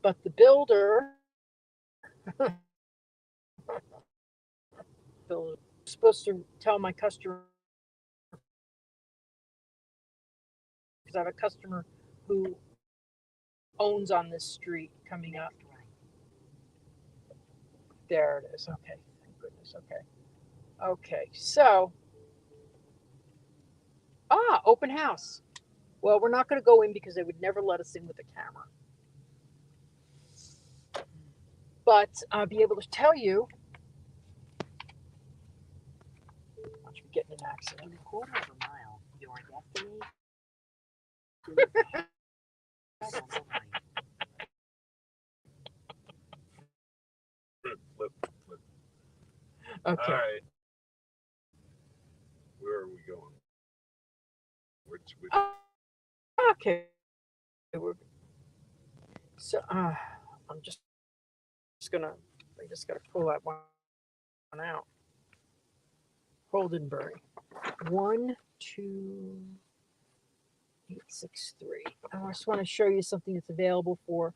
[SPEAKER 1] But the builder, builder supposed to tell my customer because I have a customer who owns on this street coming up. There it is. Okay, thank goodness. Okay, okay. So open house. Well, we're not going to go in because they would never let us in with a camera. But I'll be able to tell you. Watch me get in an accident.
[SPEAKER 4] In a quarter of a mile, your destination is on the right.
[SPEAKER 3] flip.
[SPEAKER 1] Okay.
[SPEAKER 3] All right. Where are we going? Which
[SPEAKER 1] Okay. So I'm gonna. I just gotta pull that one out. Holdenbury. 12863. I just want to show you something that's available for.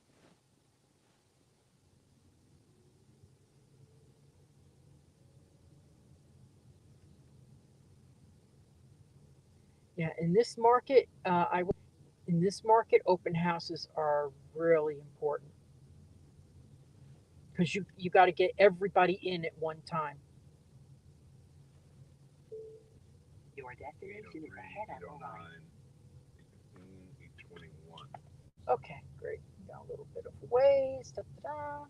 [SPEAKER 1] Yeah, in this market, in this market, open houses are really important because you got to get everybody in at one time.
[SPEAKER 4] Your destination is ahead on the right.
[SPEAKER 3] 821.
[SPEAKER 1] Okay, great. Got a little bit of ways, da, da, da.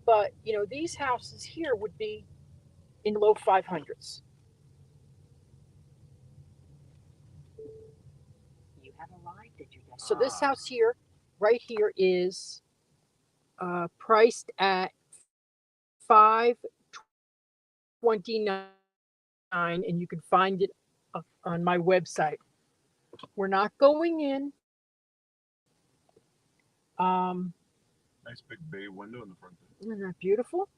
[SPEAKER 1] But these houses here would be in low 500s.
[SPEAKER 4] You have arrived at your
[SPEAKER 1] So this
[SPEAKER 3] Ah.
[SPEAKER 1] house here, right here, is priced at $529, and you can find it on my website. We're not going in.
[SPEAKER 3] Nice big bay window in the front there.
[SPEAKER 1] Isn't that beautiful?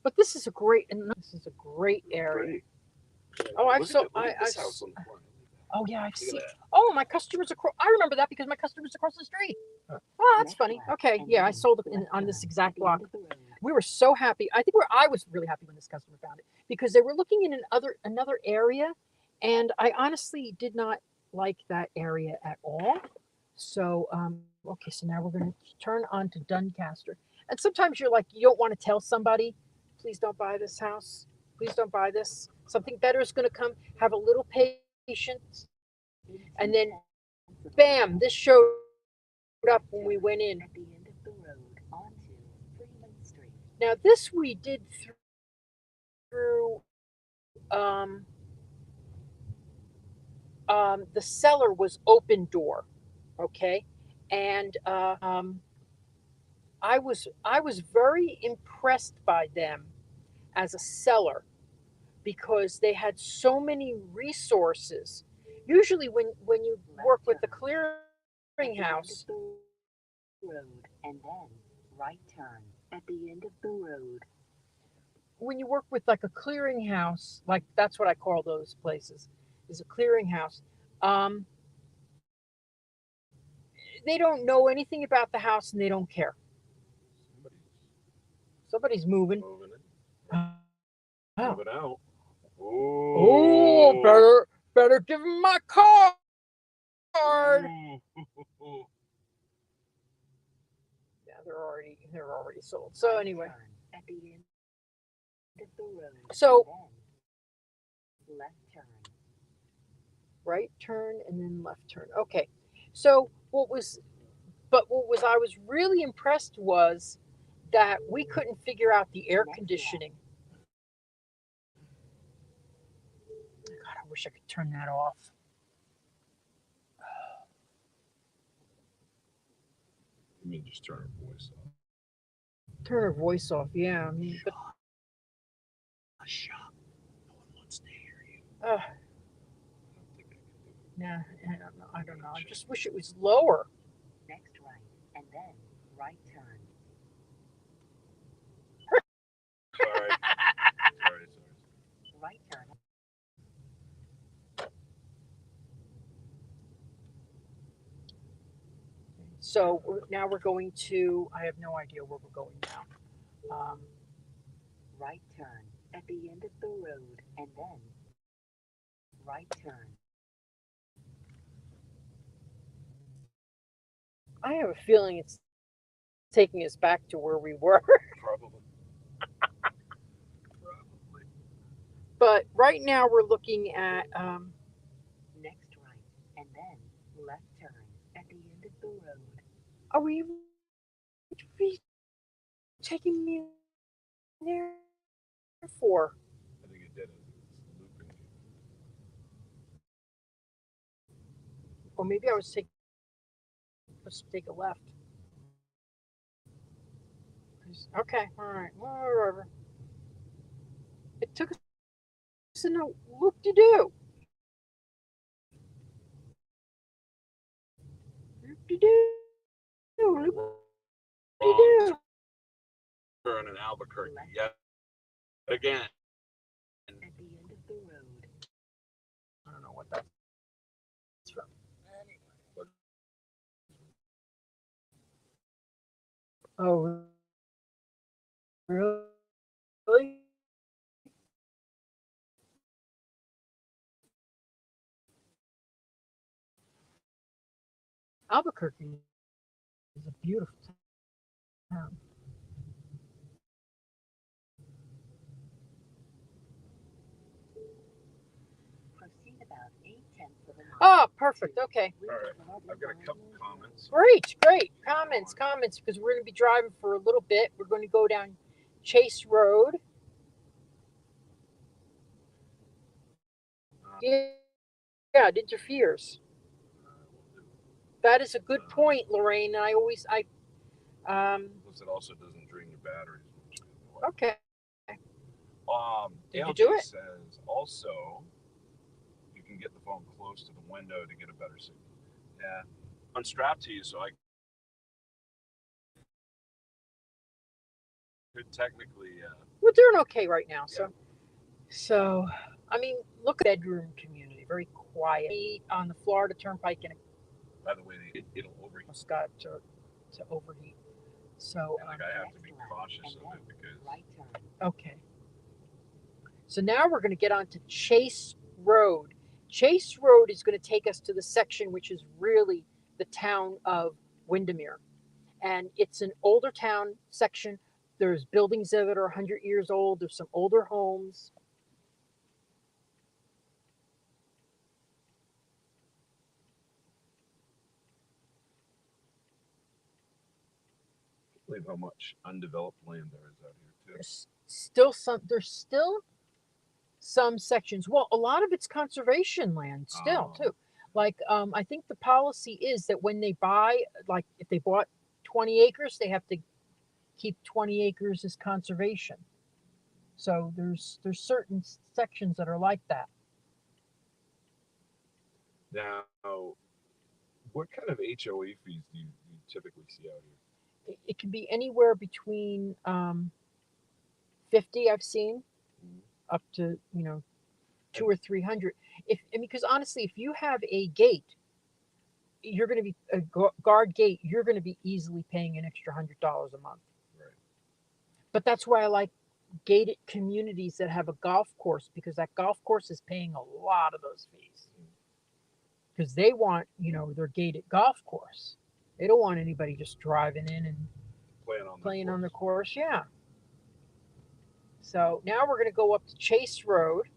[SPEAKER 1] But this is a great area.
[SPEAKER 3] Great.
[SPEAKER 1] Oh,
[SPEAKER 3] Look
[SPEAKER 1] I've
[SPEAKER 3] at
[SPEAKER 1] so
[SPEAKER 3] that- look
[SPEAKER 1] I
[SPEAKER 3] at this
[SPEAKER 1] I've
[SPEAKER 3] house on the corner.
[SPEAKER 1] oh yeah, I've
[SPEAKER 3] Look at
[SPEAKER 1] seen.
[SPEAKER 3] that.
[SPEAKER 1] Oh, my customers across. I remember that because my customers across the street.
[SPEAKER 3] Huh.
[SPEAKER 1] Oh, that's funny. Okay, yeah, I sold it on this exact block. We were so happy. I was really happy when this customer found it because they were looking in another area, and I honestly did not like that area at all. So okay, so now we're going to turn on to Doncaster. And sometimes you're like, you don't want to tell somebody, please don't buy this house. Please don't buy this. Something better is going to come. Have a little patience. And then, bam, this showed up when we went in.
[SPEAKER 4] At the end of the road onto Freeman Street.
[SPEAKER 1] Now, this we did through the cellar was open door, okay, and I was very impressed by them as a seller because they had so many resources. Usually, when you work with the clearinghouse,
[SPEAKER 4] Road and then right turn at the end of the road.
[SPEAKER 1] when you work with like a clearinghouse, like that's what I call those places, is a clearinghouse. Um, they don't know anything about the house and they don't care. Somebody's moving.
[SPEAKER 3] Moving it.
[SPEAKER 1] Oh,
[SPEAKER 3] Moving out.
[SPEAKER 1] oh, better give him my card.
[SPEAKER 3] Ooh.
[SPEAKER 1] Yeah, they're already sold. So anyway,
[SPEAKER 4] Turn at the end of the road.
[SPEAKER 1] So-
[SPEAKER 4] and then left turn.
[SPEAKER 1] right turn and then left turn. Okay. So what was I was really impressed was that we couldn't figure out the air conditioning. God, I wish I could turn that off.
[SPEAKER 3] You mean just turn her voice off?
[SPEAKER 1] Turn her voice off. Yeah, I mean, but
[SPEAKER 3] Shut up. No one wants to hear you.
[SPEAKER 1] uh,
[SPEAKER 3] I don't think I can do it.
[SPEAKER 1] nah, I don't know. I just wish it was lower.
[SPEAKER 4] Next right and then right turn.
[SPEAKER 3] Sorry. Sorry.
[SPEAKER 4] Right turn.
[SPEAKER 1] So now we're going to. I have no idea where we're going now.
[SPEAKER 4] Right turn at the end of the road and then right turn.
[SPEAKER 1] I have a feeling it's taking us back to where we were.
[SPEAKER 3] Probably.
[SPEAKER 1] But right now we're looking at.
[SPEAKER 4] Next right and then left turn at the end of the road.
[SPEAKER 1] Are we taking me there for?
[SPEAKER 3] I think it did. It's looping.
[SPEAKER 1] Or maybe I was supposed to take a left. Okay, all right, whatever. It took us in a loop-de-doo. Loop-de-doo. Loop-de-doo.
[SPEAKER 3] Turn in Albuquerque yet again.
[SPEAKER 4] At the end of the road.
[SPEAKER 1] I don't know what that's from. Oh, really? Albuquerque is a beautiful town.
[SPEAKER 4] Proceed about 8/10 of a mile.
[SPEAKER 1] Oh, perfect. Okay.
[SPEAKER 3] All right. I've got a couple comments.
[SPEAKER 1] Great. Comments, because we're going to be driving for a little bit. We're going to go down Chase Road. Yeah, it interferes.
[SPEAKER 3] Will do.
[SPEAKER 1] That is a good point, Lorraine. And
[SPEAKER 3] Plus, it also doesn't drain your batteries, which is
[SPEAKER 1] okay. Did you do
[SPEAKER 3] ALJ
[SPEAKER 1] it?
[SPEAKER 3] says also you can get the phone close to the window to get a better signal. Yeah, unstrapped to you, so I could technically.
[SPEAKER 1] We're doing okay right now.
[SPEAKER 3] Yeah.
[SPEAKER 1] So, I mean, look at the bedroom community, very quiet. On the Florida Turnpike, and it
[SPEAKER 3] By the way, it'll overheat.
[SPEAKER 1] almost got to overheat. So,
[SPEAKER 3] Like I have to be cautious of it because.
[SPEAKER 4] Right turn.
[SPEAKER 1] okay. So now we're going to get on to Chase Road. Chase Road is going to take us to the section which is really the town of Windermere. And it's an older town section. There's buildings there that are 100 years old. There's some older homes.
[SPEAKER 3] Believe how much undeveloped land there is out here too.
[SPEAKER 1] There's still some sections. Well, a lot of it's conservation land still too. Like I think the policy is that when they buy, like if they bought 20 acres, they have to keep 20 acres as conservation. So there's certain sections that are like that.
[SPEAKER 3] Now, what kind of HOA fees do you typically see out here?
[SPEAKER 1] It can be anywhere between 50 I've seen
[SPEAKER 3] Mhm.
[SPEAKER 1] up to two or 300. If because honestly, if you have a gate, you're going to be a guard gate. You're going to be easily paying an extra $100 a month.
[SPEAKER 3] Right.
[SPEAKER 1] But that's why I like gated communities that have a golf course because that golf course is paying a lot of those fees because they want their gated golf course. They don't want anybody just driving in and
[SPEAKER 3] Playing
[SPEAKER 1] on the
[SPEAKER 3] on
[SPEAKER 1] course. Yeah. So now we're going to go up to Chase Road.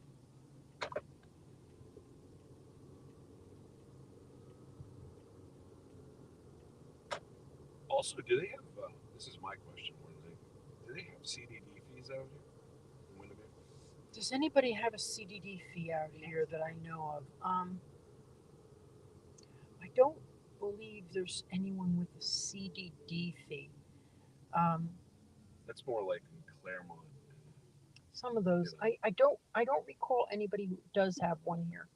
[SPEAKER 3] Also, do they have? This is my question more than anything. Do they have CDD fees out here in Windermere?
[SPEAKER 1] Does anybody have a CDD fee out here that I know of? I don't believe there's anyone with a CDD fee. Um,
[SPEAKER 3] That's more like in Claremont.
[SPEAKER 1] some of those, I don't recall anybody who does have one here,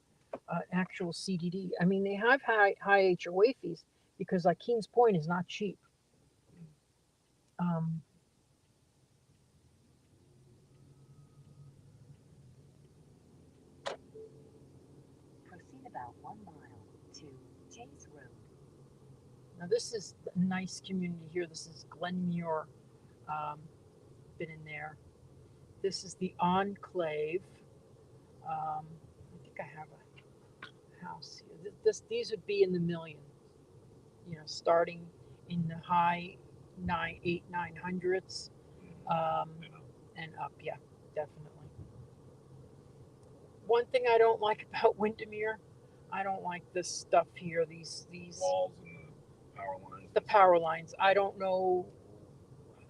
[SPEAKER 1] actual CDD. I mean, they have high HOA fees because like Kings Point is not cheap. Um,
[SPEAKER 4] Proceed about 1 mile to Chase Road.
[SPEAKER 1] now this is a nice community here. This is Glenmuir. Um, been in there. This is the Enclave. I think I have a house here. These would be in the millions. Starting in the high 900s, um,
[SPEAKER 3] You know,
[SPEAKER 1] and up. Yeah, definitely. One thing I don't like about Windermere, I don't like this stuff here. These
[SPEAKER 3] walls and the power lines.
[SPEAKER 1] the power lines. I don't know.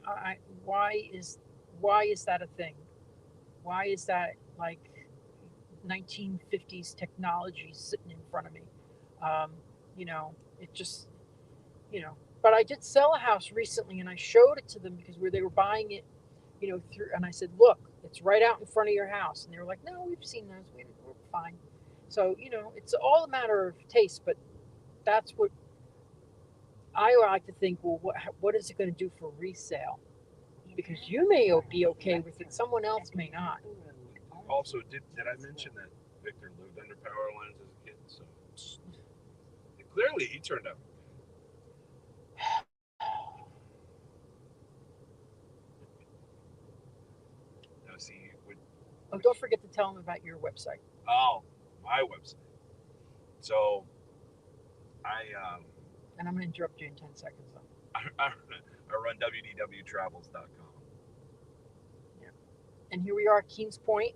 [SPEAKER 1] I why is that a thing? Why is that like 1950s technology sitting in front of me? Um, it just But I did sell a house recently, and I showed it to them because they were buying it, through. And I said, "Look, it's right out in front of your house." And they were like, "No, we've seen those. We're fine." So it's all a matter of taste. But that's what I like to think. Well, what is it going to do for resale? Because you may be okay with it, someone else may not.
[SPEAKER 3] Also, did I mention that Victor lived under power lines as a kid? So clearly he turned out. Now, see,
[SPEAKER 1] Oh, don't forget to tell them about your website.
[SPEAKER 3] my website. So I
[SPEAKER 1] And I'm going to interrupt you in 10 seconds. Though.
[SPEAKER 3] I run wdwtravels.com.
[SPEAKER 1] Yeah. And here we are, Kings Point.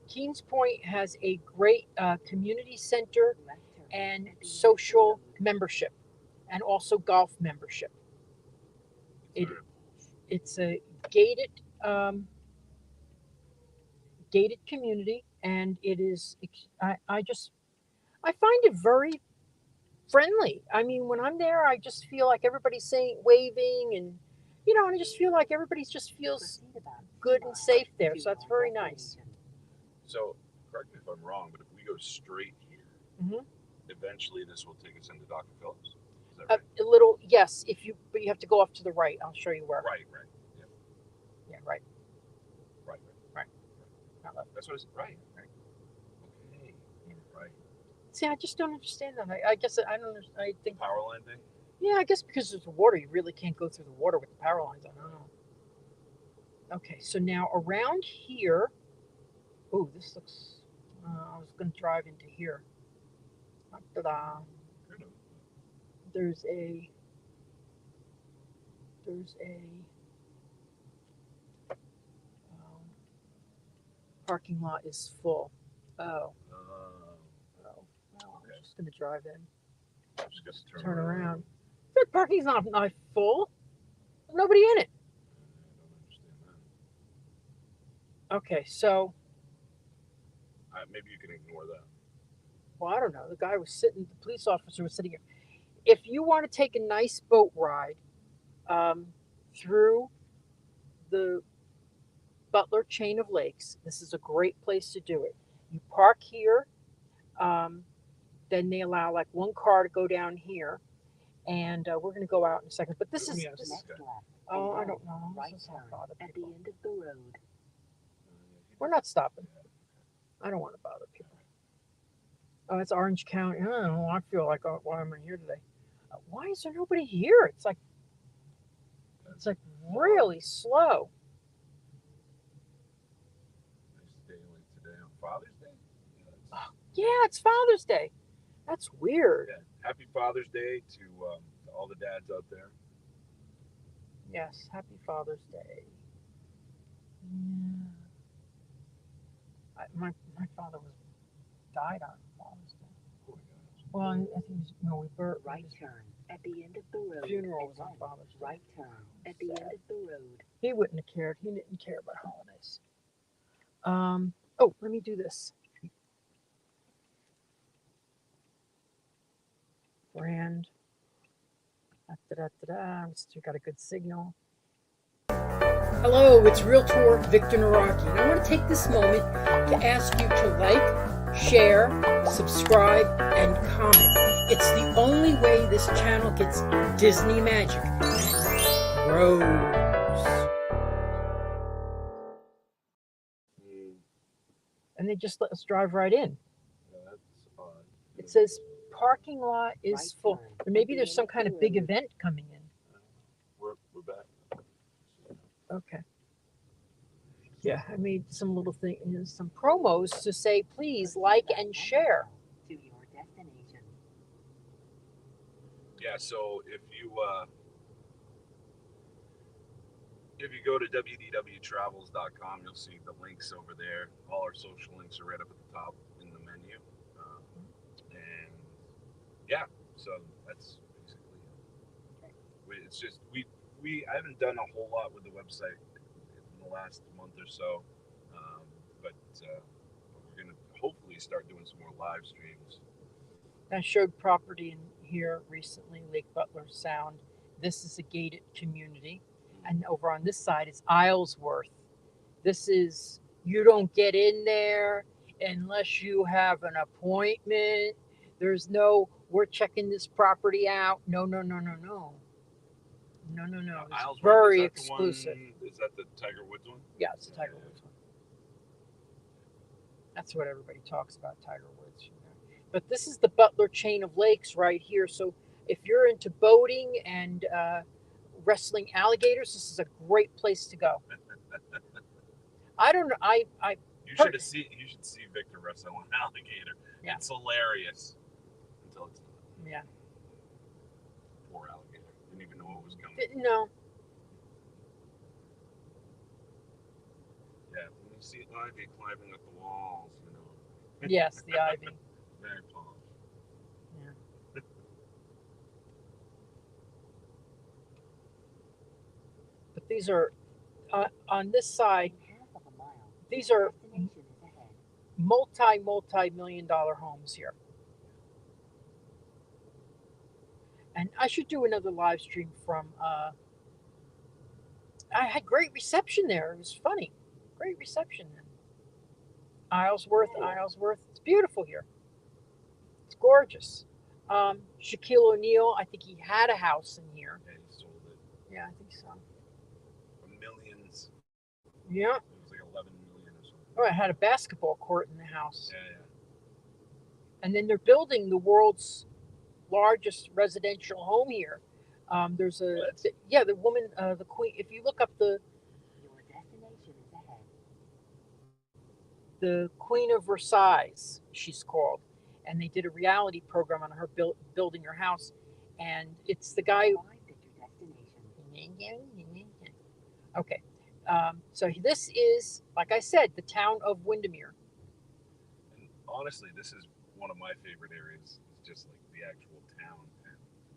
[SPEAKER 1] Kings Point has a great community center and social membership, and also golf membership. It, it's a gated gated community. and it is. I find it very friendly. I mean, when I'm there, I just feel like everybody's saying, waving, and and I just feel like everybody just feels
[SPEAKER 4] Proceed about
[SPEAKER 1] good
[SPEAKER 4] 2
[SPEAKER 1] and safe
[SPEAKER 4] miles
[SPEAKER 1] there.
[SPEAKER 4] to
[SPEAKER 1] So that's
[SPEAKER 4] your
[SPEAKER 1] very nice.
[SPEAKER 4] destination.
[SPEAKER 3] So, correct me if I'm wrong, but if we go straight here,
[SPEAKER 1] Hmm.
[SPEAKER 3] eventually this will take us into Dr. Phillips. Is that
[SPEAKER 1] A,
[SPEAKER 3] right?
[SPEAKER 1] a little, yes. But you have to go off to the right. I'll show you where.
[SPEAKER 3] Right, right. Yeah,
[SPEAKER 1] Yeah, right,
[SPEAKER 3] right,
[SPEAKER 1] right, not left.
[SPEAKER 3] That's what I said. Right.
[SPEAKER 1] Right.
[SPEAKER 3] Okay.
[SPEAKER 1] Yeah.
[SPEAKER 3] Right.
[SPEAKER 1] See, I just don't understand that. I guess I don't. I
[SPEAKER 3] The
[SPEAKER 1] think,
[SPEAKER 3] power line thing?
[SPEAKER 1] yeah, I guess because there's water, you really can't go through the water with the power lines. I don't know. Okay, so now around here. Oh, this looks. I was going to drive into here. Ta-da.
[SPEAKER 3] Kind of.
[SPEAKER 1] There's a. There's a. Um, parking lot is full. Oh, oh. Well,
[SPEAKER 3] Okay.
[SPEAKER 1] I'm just going to drive in.
[SPEAKER 3] Just got to
[SPEAKER 1] Turn around. The parking's not full. Nobody in it.
[SPEAKER 3] I don't understand
[SPEAKER 1] Okay, so
[SPEAKER 3] that. Maybe you can ignore that.
[SPEAKER 1] well, I don't know. The guy was sitting. The police officer was sitting here. If you want to take a nice boat ride um, through the Butler chain of lakes, this is a great place to do it. You park here. Um, then they allow like one car to go down here, and we're going to go out in a second. But this is.
[SPEAKER 3] Yes.
[SPEAKER 1] This,
[SPEAKER 4] Next left.
[SPEAKER 1] oh,
[SPEAKER 4] and
[SPEAKER 1] I
[SPEAKER 4] then
[SPEAKER 1] don't know.
[SPEAKER 4] Right
[SPEAKER 1] This is not
[SPEAKER 4] turn
[SPEAKER 1] bother
[SPEAKER 4] at the
[SPEAKER 1] people.
[SPEAKER 4] end of the road.
[SPEAKER 1] We're not stopping. I don't want to bother people. Oh, it's Orange County. I don't know. I feel like, oh, why am I here today? Why is there nobody here? It's like really slow.
[SPEAKER 3] Nice day like today on Father's Day. Yeah,
[SPEAKER 1] Yeah, it's Father's Day. That's weird.
[SPEAKER 3] yeah. Happy Father's Day to all the dads out there.
[SPEAKER 1] Yes, happy Father's Day. Yeah. My father was died on Father's Day.
[SPEAKER 3] Oh my gosh.
[SPEAKER 1] Well, I think he's, no, we buried
[SPEAKER 4] Right
[SPEAKER 1] his
[SPEAKER 4] turn at the end of the road.
[SPEAKER 1] funeral
[SPEAKER 4] and
[SPEAKER 1] was on
[SPEAKER 4] then
[SPEAKER 1] Father's Day.
[SPEAKER 4] Right turn at the end of the road.
[SPEAKER 1] He wouldn't have cared. He didn't care about holidays. Oh, let me do this. Brand. Da-da-da-da. We got a good signal. Hello, it's Realtor Victor Naraki, and I want to take this moment to ask you to like, share, subscribe, and comment. It's the only way this channel gets Disney magic and grows. And they just let us drive right in.
[SPEAKER 3] That's odd.
[SPEAKER 1] It says parking lot is
[SPEAKER 4] Right
[SPEAKER 1] full.
[SPEAKER 4] turn
[SPEAKER 1] Or maybe
[SPEAKER 4] at the
[SPEAKER 1] there's
[SPEAKER 4] end
[SPEAKER 1] some
[SPEAKER 4] of
[SPEAKER 1] kind
[SPEAKER 4] the
[SPEAKER 1] of big
[SPEAKER 4] road.
[SPEAKER 1] event coming in.
[SPEAKER 3] We're back.
[SPEAKER 1] Okay. Yeah, I made some little things, some promos to say, please like and share.
[SPEAKER 4] To your destination.
[SPEAKER 3] Yeah. So if you go to wdwtravels.com, you'll see the links over there. All our social links are right up at the top in the menu. And yeah, so that's basically it. It's just I haven't done a whole lot with the website in the last month or so, but we're gonna hopefully start doing some more live streams.
[SPEAKER 1] I showed property in here recently, Lake Butler Sound. This is a gated community. And over on this side is Islesworth. This is, you don't get in there unless you have an appointment. There's no, we're checking this property out. No, no, no, no, no. No, no, no. It's
[SPEAKER 3] Islesworth,
[SPEAKER 1] very
[SPEAKER 3] is that
[SPEAKER 1] exclusive.
[SPEAKER 3] Is that the Tiger Woods one?
[SPEAKER 1] Yeah, it's the Tiger Woods one. That's what everybody talks about, Tiger Woods. But this is the Butler chain of lakes right here. So if you're into boating and wrestling alligators, this is a great place to go. I don't know.
[SPEAKER 3] You should see Victor wrestle an alligator.
[SPEAKER 1] Yeah.
[SPEAKER 3] It's hilarious until it's not.
[SPEAKER 1] Yeah.
[SPEAKER 3] Poor alligator. Didn't even know what was coming.
[SPEAKER 1] Didn't know.
[SPEAKER 3] Yeah, when you see ivy climbing up the walls, you know.
[SPEAKER 1] Yes, the ivy.
[SPEAKER 3] Very polished.
[SPEAKER 1] Yeah. But these are on this side.
[SPEAKER 4] In half of a mile,
[SPEAKER 1] These
[SPEAKER 4] your
[SPEAKER 1] are
[SPEAKER 4] destination is ahead.
[SPEAKER 1] multi-million-dollar homes here. And I should do another live stream from. I had great reception there. It was funny, great reception. Islesworth. It's beautiful here. It's gorgeous. Shaquille O'Neal, I think he had a house in here.
[SPEAKER 3] Yeah, he sold it
[SPEAKER 1] Yeah, I think so.
[SPEAKER 3] for millions.
[SPEAKER 1] Yeah.
[SPEAKER 3] It was like 11 million or something.
[SPEAKER 1] Oh, it had a basketball court in the house.
[SPEAKER 3] Yeah.
[SPEAKER 1] And then they're building the world's largest residential home here. There's a
[SPEAKER 3] What?
[SPEAKER 1] the woman, the queen. If you look up
[SPEAKER 4] Your destination is ahead.
[SPEAKER 1] the Queen of Versailles, she's called, and they did a reality program on her building her house, and it's the guy.
[SPEAKER 4] Arrived at your destination.
[SPEAKER 1] Okay, so this is, like I said, the town of Windermere.
[SPEAKER 3] And honestly, this is one of my favorite areas. It's just like the actual town.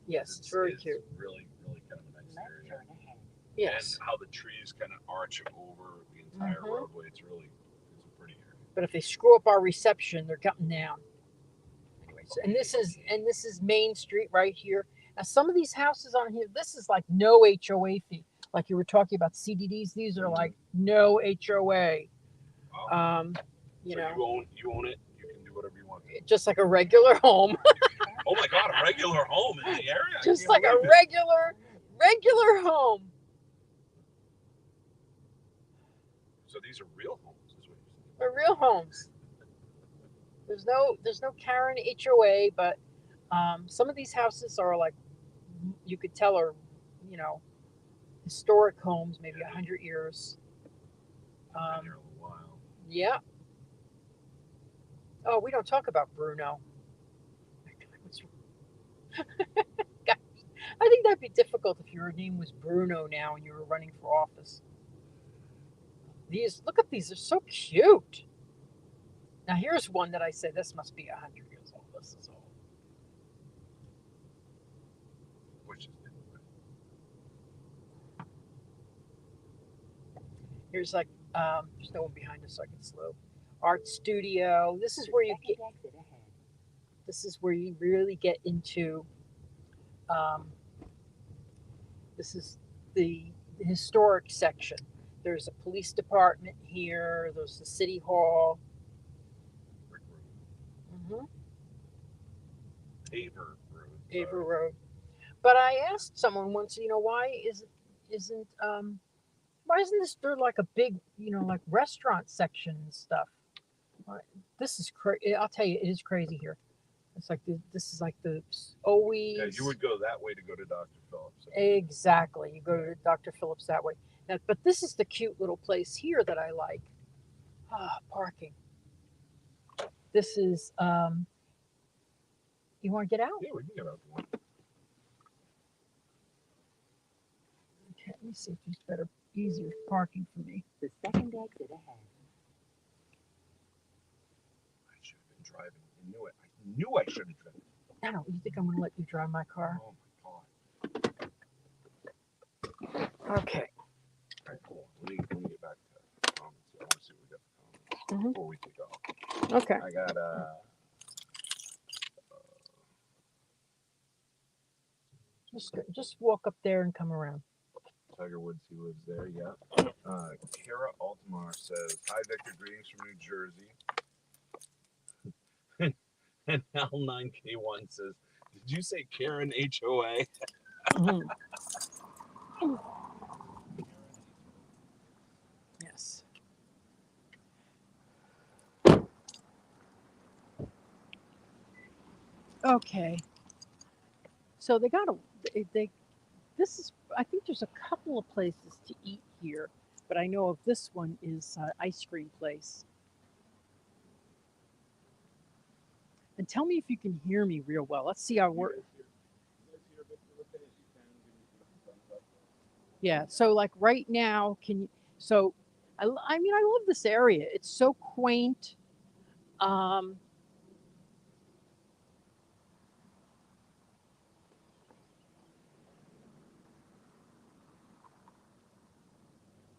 [SPEAKER 1] Yes, it's very cute.
[SPEAKER 3] Really, really kind of a nice
[SPEAKER 4] Left
[SPEAKER 3] area.
[SPEAKER 4] turn ahead.
[SPEAKER 1] Yes,
[SPEAKER 3] And how the trees kind of arch over the entire roadway. It's a pretty area.
[SPEAKER 1] but if they screw up our reception, they're cutting down. Anyways, and this is Main Street right here. Now some of these houses on here, this is like no HOA fee. Like you were talking about CDDs, these are like no HOA.
[SPEAKER 3] Wow.
[SPEAKER 1] You
[SPEAKER 3] So
[SPEAKER 1] know,
[SPEAKER 3] you own it. You can do whatever you want.
[SPEAKER 1] just like a regular home,
[SPEAKER 3] Oh my God, a regular home in the area. I
[SPEAKER 1] just
[SPEAKER 3] can't
[SPEAKER 1] like a
[SPEAKER 3] believe it.
[SPEAKER 1] regular home.
[SPEAKER 3] So these are real homes, is what you're saying.
[SPEAKER 1] They're real homes. There's no Karen HOA, but some of these houses are like, you could tell are, you know, historic homes, maybe 100 years.
[SPEAKER 3] I've been here a little while.
[SPEAKER 1] Yeah. Oh, we don't talk about Bruno. Gosh, I think that'd be difficult if your name was Bruno now and you were running for office. Look at these, they're so cute. Now here's one that I said, this must be 100 years old. This is old.
[SPEAKER 3] Which is
[SPEAKER 1] Here's like, there's no one behind us, so I can slow. Art studio. This is where you get.
[SPEAKER 4] Second exit ahead.
[SPEAKER 1] This is where you really get into. This is the historic section. There's a police department here. There's the city hall.
[SPEAKER 3] Brick Road.
[SPEAKER 1] Mm-hmm.
[SPEAKER 3] Tabor Road.
[SPEAKER 1] Tabor Road. But I asked someone once, you know, why isn't this there like a big, you know, like restaurant section and stuff? This is crazy. I'll tell you, it is crazy here. It's like this is like the always.
[SPEAKER 3] Yeah, you would go that way to go to Dr. Phillips.
[SPEAKER 1] Exactly. You go to Dr. Phillips that way. Now, but this is the cute little place here that I like. Parking. This is. You want to get out?
[SPEAKER 3] Yeah, we can get out one.
[SPEAKER 1] Okay, let me see if there's better, easier parking for me.
[SPEAKER 4] The second exit ahead.
[SPEAKER 3] I should have been driving. I knew it. I knew I should have driven.
[SPEAKER 1] I don't. You think I'm going to let you drive my car?
[SPEAKER 3] Oh my God.
[SPEAKER 1] Okay.
[SPEAKER 3] All right, cool. Let me get back to comments. I want to see what we got for comments before we take off.
[SPEAKER 1] Okay.
[SPEAKER 3] I got
[SPEAKER 1] Just walk up there and come around.
[SPEAKER 3] Tiger Woods. He lives there. Yeah. Kara Altamar says, "Hi, Victor. Greetings from New Jersey." And L9K1 says, "Did you say Karen HOA?"
[SPEAKER 1] Mhm. Yes. Okay. So they got this is, I think there's a couple of places to eat here, but I know of this one is ice cream place. And tell me if you can hear me real well. Let's see how it works. Yeah. So like right now, can you? So, I mean, I love this area. It's so quaint. Um,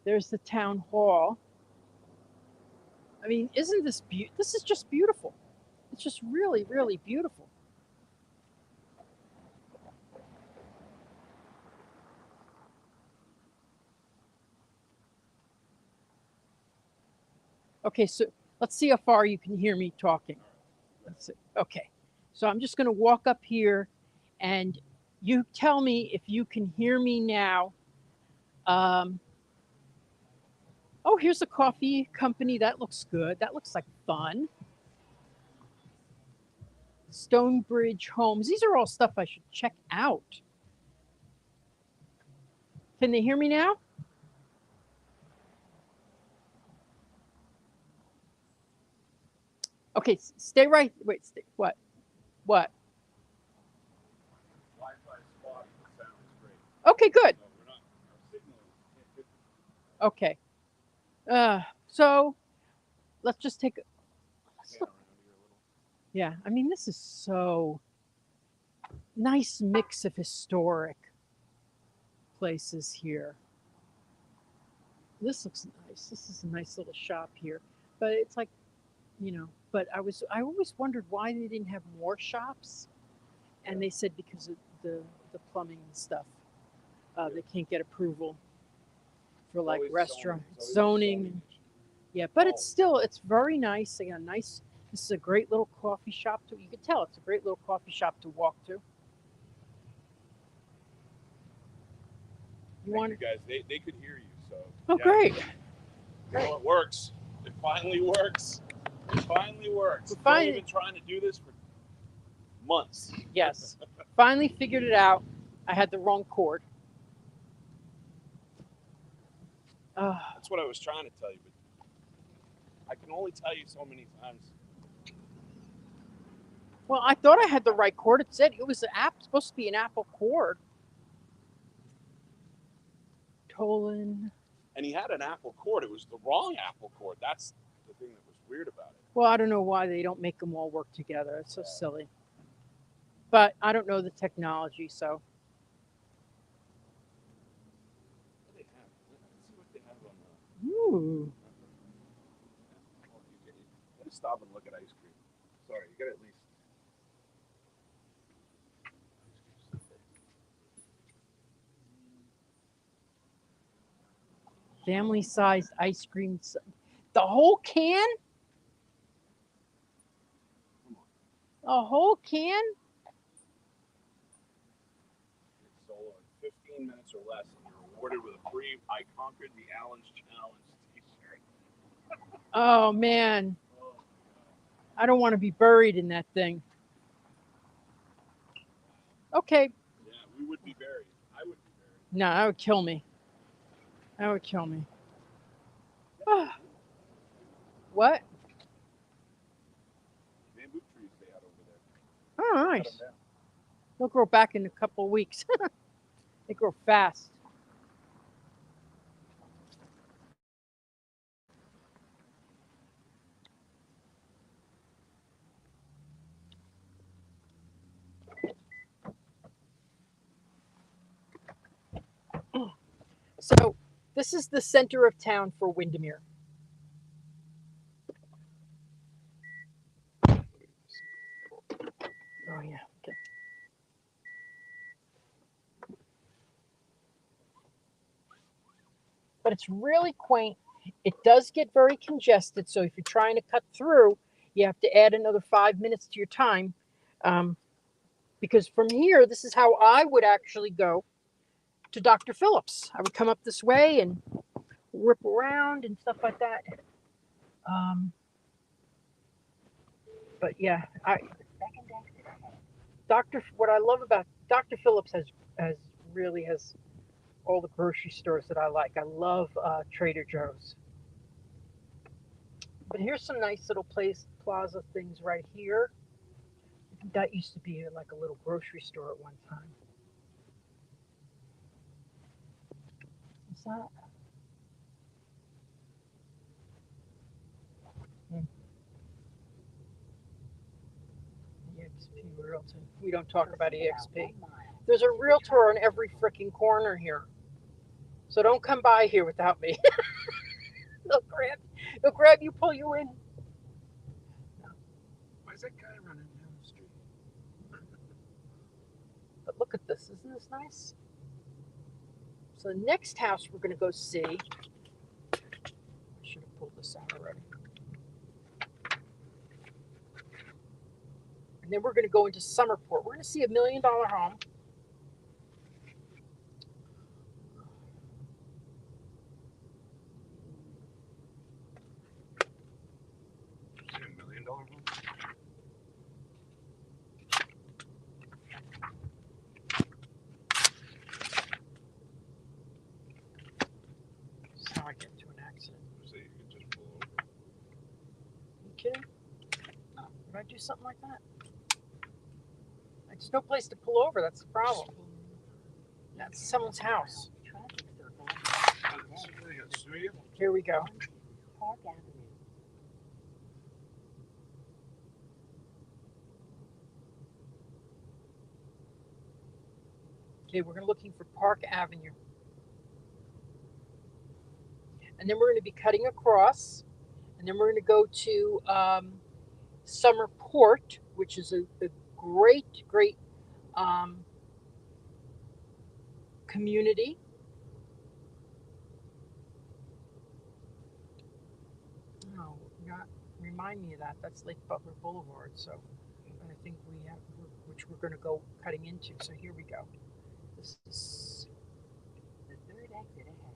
[SPEAKER 1] there's the town hall. I mean, isn't this this is just beautiful. It's just really, really beautiful. Okay, so let's see how far you can hear me talking. Let's see. Okay, so I'm just going to walk up here, and you tell me if you can hear me now. Um, oh, here's a coffee company. That looks good. That looks like fun. Stonebridge Homes. These are all stuff I should check out. Can they hear me now? Okay, stay right. Wait, stay, what? What?
[SPEAKER 3] Wi-Fi spot. The sound is great.
[SPEAKER 1] Okay, good.
[SPEAKER 3] So we're not. Our signal is.
[SPEAKER 1] Okay. So let's just take. Let's
[SPEAKER 3] Pan
[SPEAKER 1] look.
[SPEAKER 3] around here a little.
[SPEAKER 1] Yeah, I mean, this is so nice mix of historic places here. This looks nice. This is a nice little shop here, but it's like, But I always wondered why they didn't have more shops, and they said because of the plumbing and stuff, they can't get approval for like
[SPEAKER 3] Always
[SPEAKER 1] restaurant
[SPEAKER 3] It's always a
[SPEAKER 1] zoning.
[SPEAKER 3] issue.
[SPEAKER 1] Yeah, but
[SPEAKER 3] Always.
[SPEAKER 1] it's very nice. Again, nice. This is a great little coffee shop. You can tell it's a great little coffee shop to walk to. You
[SPEAKER 3] Thank
[SPEAKER 1] want?
[SPEAKER 3] you guys. They could hear you. So.
[SPEAKER 1] Oh,
[SPEAKER 3] yeah.
[SPEAKER 1] great.
[SPEAKER 3] You know, it works. It finally works. It finally works.
[SPEAKER 1] We finally-
[SPEAKER 3] We've been trying to do this for months.
[SPEAKER 1] Yes. Finally figured it out. I had the wrong cord.
[SPEAKER 3] That's what I was trying to tell you, but I can only tell you so many times.
[SPEAKER 1] Well, I thought I had the right cord. It said it was supposed to be an Apple cord. Tolan.
[SPEAKER 3] And he had an Apple cord. It was the wrong Apple cord. That's the thing that was weird about it.
[SPEAKER 1] Well, I don't know why they don't make them all work together. It's so silly. But I don't know the technology, so.
[SPEAKER 3] What do they have? Let's see what they have on the.
[SPEAKER 1] Ooh.
[SPEAKER 3] Oh, you gotta stop and look at ice cream. Sorry, you gotta at least.
[SPEAKER 1] Family-sized ice cream. The whole can? A whole can?
[SPEAKER 3] It's sold in 15 minutes or less, and you're rewarded with a free "I Conquered the Allen's Challenge" T-shirt.
[SPEAKER 1] Oh, man.
[SPEAKER 3] Oh,
[SPEAKER 1] I don't want to be buried in that thing. Okay.
[SPEAKER 3] yeah, we would be buried. I would be buried.
[SPEAKER 1] No, that would kill me. That would kill me. What?
[SPEAKER 3] Bamboo trees they had over there.
[SPEAKER 1] Oh,
[SPEAKER 3] Cut 'em
[SPEAKER 1] nice.
[SPEAKER 3] down.
[SPEAKER 1] They'll grow back in a couple of weeks. They grow fast. So, this is the center of town for Windermere. Oh, yeah. Okay. But it's really quaint. It does get very congested, so if you're trying to cut through, you have to add another 5 minutes to your time. Because from here, this is how I would actually go to Dr. Phillips. I would come up this way and rip around and stuff like that. But yeah, what I love about Dr. Phillips really has all the grocery stores that I like. I love Trader Joe's. But here's some nice little plaza things right here. That used to be like a little grocery store at one time. What's that? EXP Realty. We don't talk about EXP. There's a realtor on every freaking corner here. So don't come by here without me. He'll grab you, pull you in.
[SPEAKER 3] Why is that guy running down the street?
[SPEAKER 1] But look at this. Isn't this nice? So the next house we're going to go see. I should have pulled this out already. And then we're going to go into Summerport. We're going to see $1 million home.
[SPEAKER 3] Is it $1 million home?
[SPEAKER 1] This is how I get into an accident.
[SPEAKER 3] So you can just pull over.
[SPEAKER 1] You kidding? Oh, did I do something like that? There's no place to pull over. That's the problem. That's someone's house.
[SPEAKER 4] Traffic circle. And then
[SPEAKER 1] Here we go.
[SPEAKER 4] Park Avenue.
[SPEAKER 1] Okay, we're looking for Park Avenue. And then we're going to be cutting across. And then we're going to go to Summerport, which is a great, great community. No, not remind me of that. That's Lake Butler Boulevard. So I think we have, which we're going to go cutting into. So here we go. This is
[SPEAKER 4] The third exit ahead.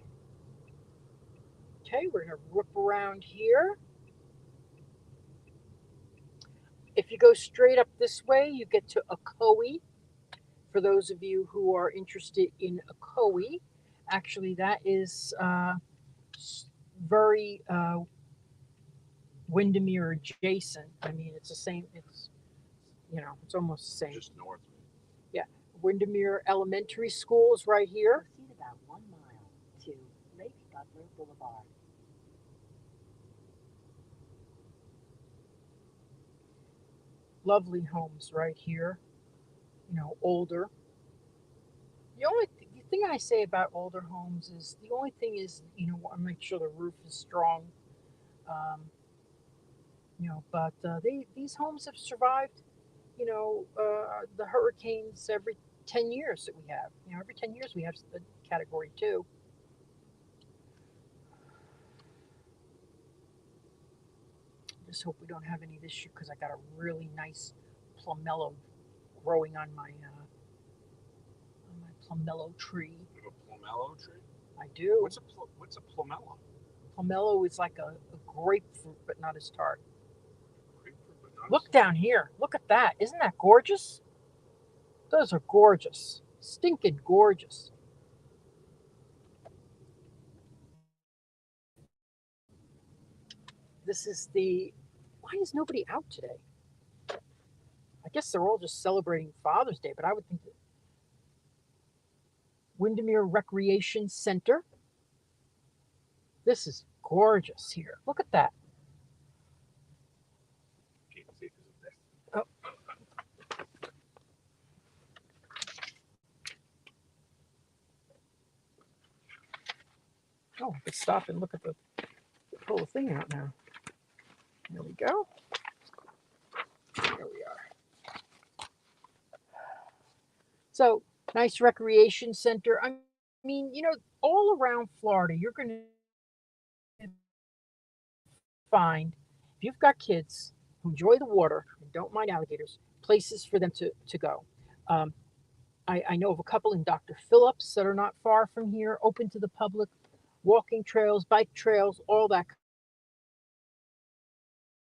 [SPEAKER 1] okay. We're going to whip around here. If you go straight up this way, you get to Ocoee. For those of you who are interested in Ocoee, actually that is very Windermere adjacent. I mean, it's the same. It's it's almost the same.
[SPEAKER 3] Just north.
[SPEAKER 1] Yeah, Windermere Elementary School is right here.
[SPEAKER 4] Proceed about 1 mile to Lake Butler Boulevard.
[SPEAKER 1] Lovely homes right here. Older. The only thing I say about older homes is the only thing is want to make sure the roof is strong. Um, but these homes have survived. The hurricanes every 10 years that we have. Every 10 years we have the category 2. Just hope we don't have any this year because I got a really nice plumelo growing on my plumelo tree.
[SPEAKER 3] You have a plumelo tree?
[SPEAKER 1] I do.
[SPEAKER 3] What's a plumelo?
[SPEAKER 1] Plumelo is like a grapefruit, but not as tart.
[SPEAKER 3] Grapefruit, but not
[SPEAKER 1] Look
[SPEAKER 3] as-
[SPEAKER 1] down here. Look at that. Isn't that gorgeous? Those are gorgeous. Stinking gorgeous. This is why is nobody out today? I guess they're all just celebrating Father's Day, but I would think that Windermere Recreation Center. This is gorgeous here. Look at that.
[SPEAKER 3] Can't see 'cause of that.
[SPEAKER 1] Oh. Oh, let's stop and look at pull the thing out now. There we go. There we are. So, nice recreation center. I mean, all around Florida, you're going to find, if you've got kids who enjoy the water and don't mind alligators, places for them to go. I know of a couple in Dr. Phillips that are not far from here, open to the public, walking trails, bike trails, all that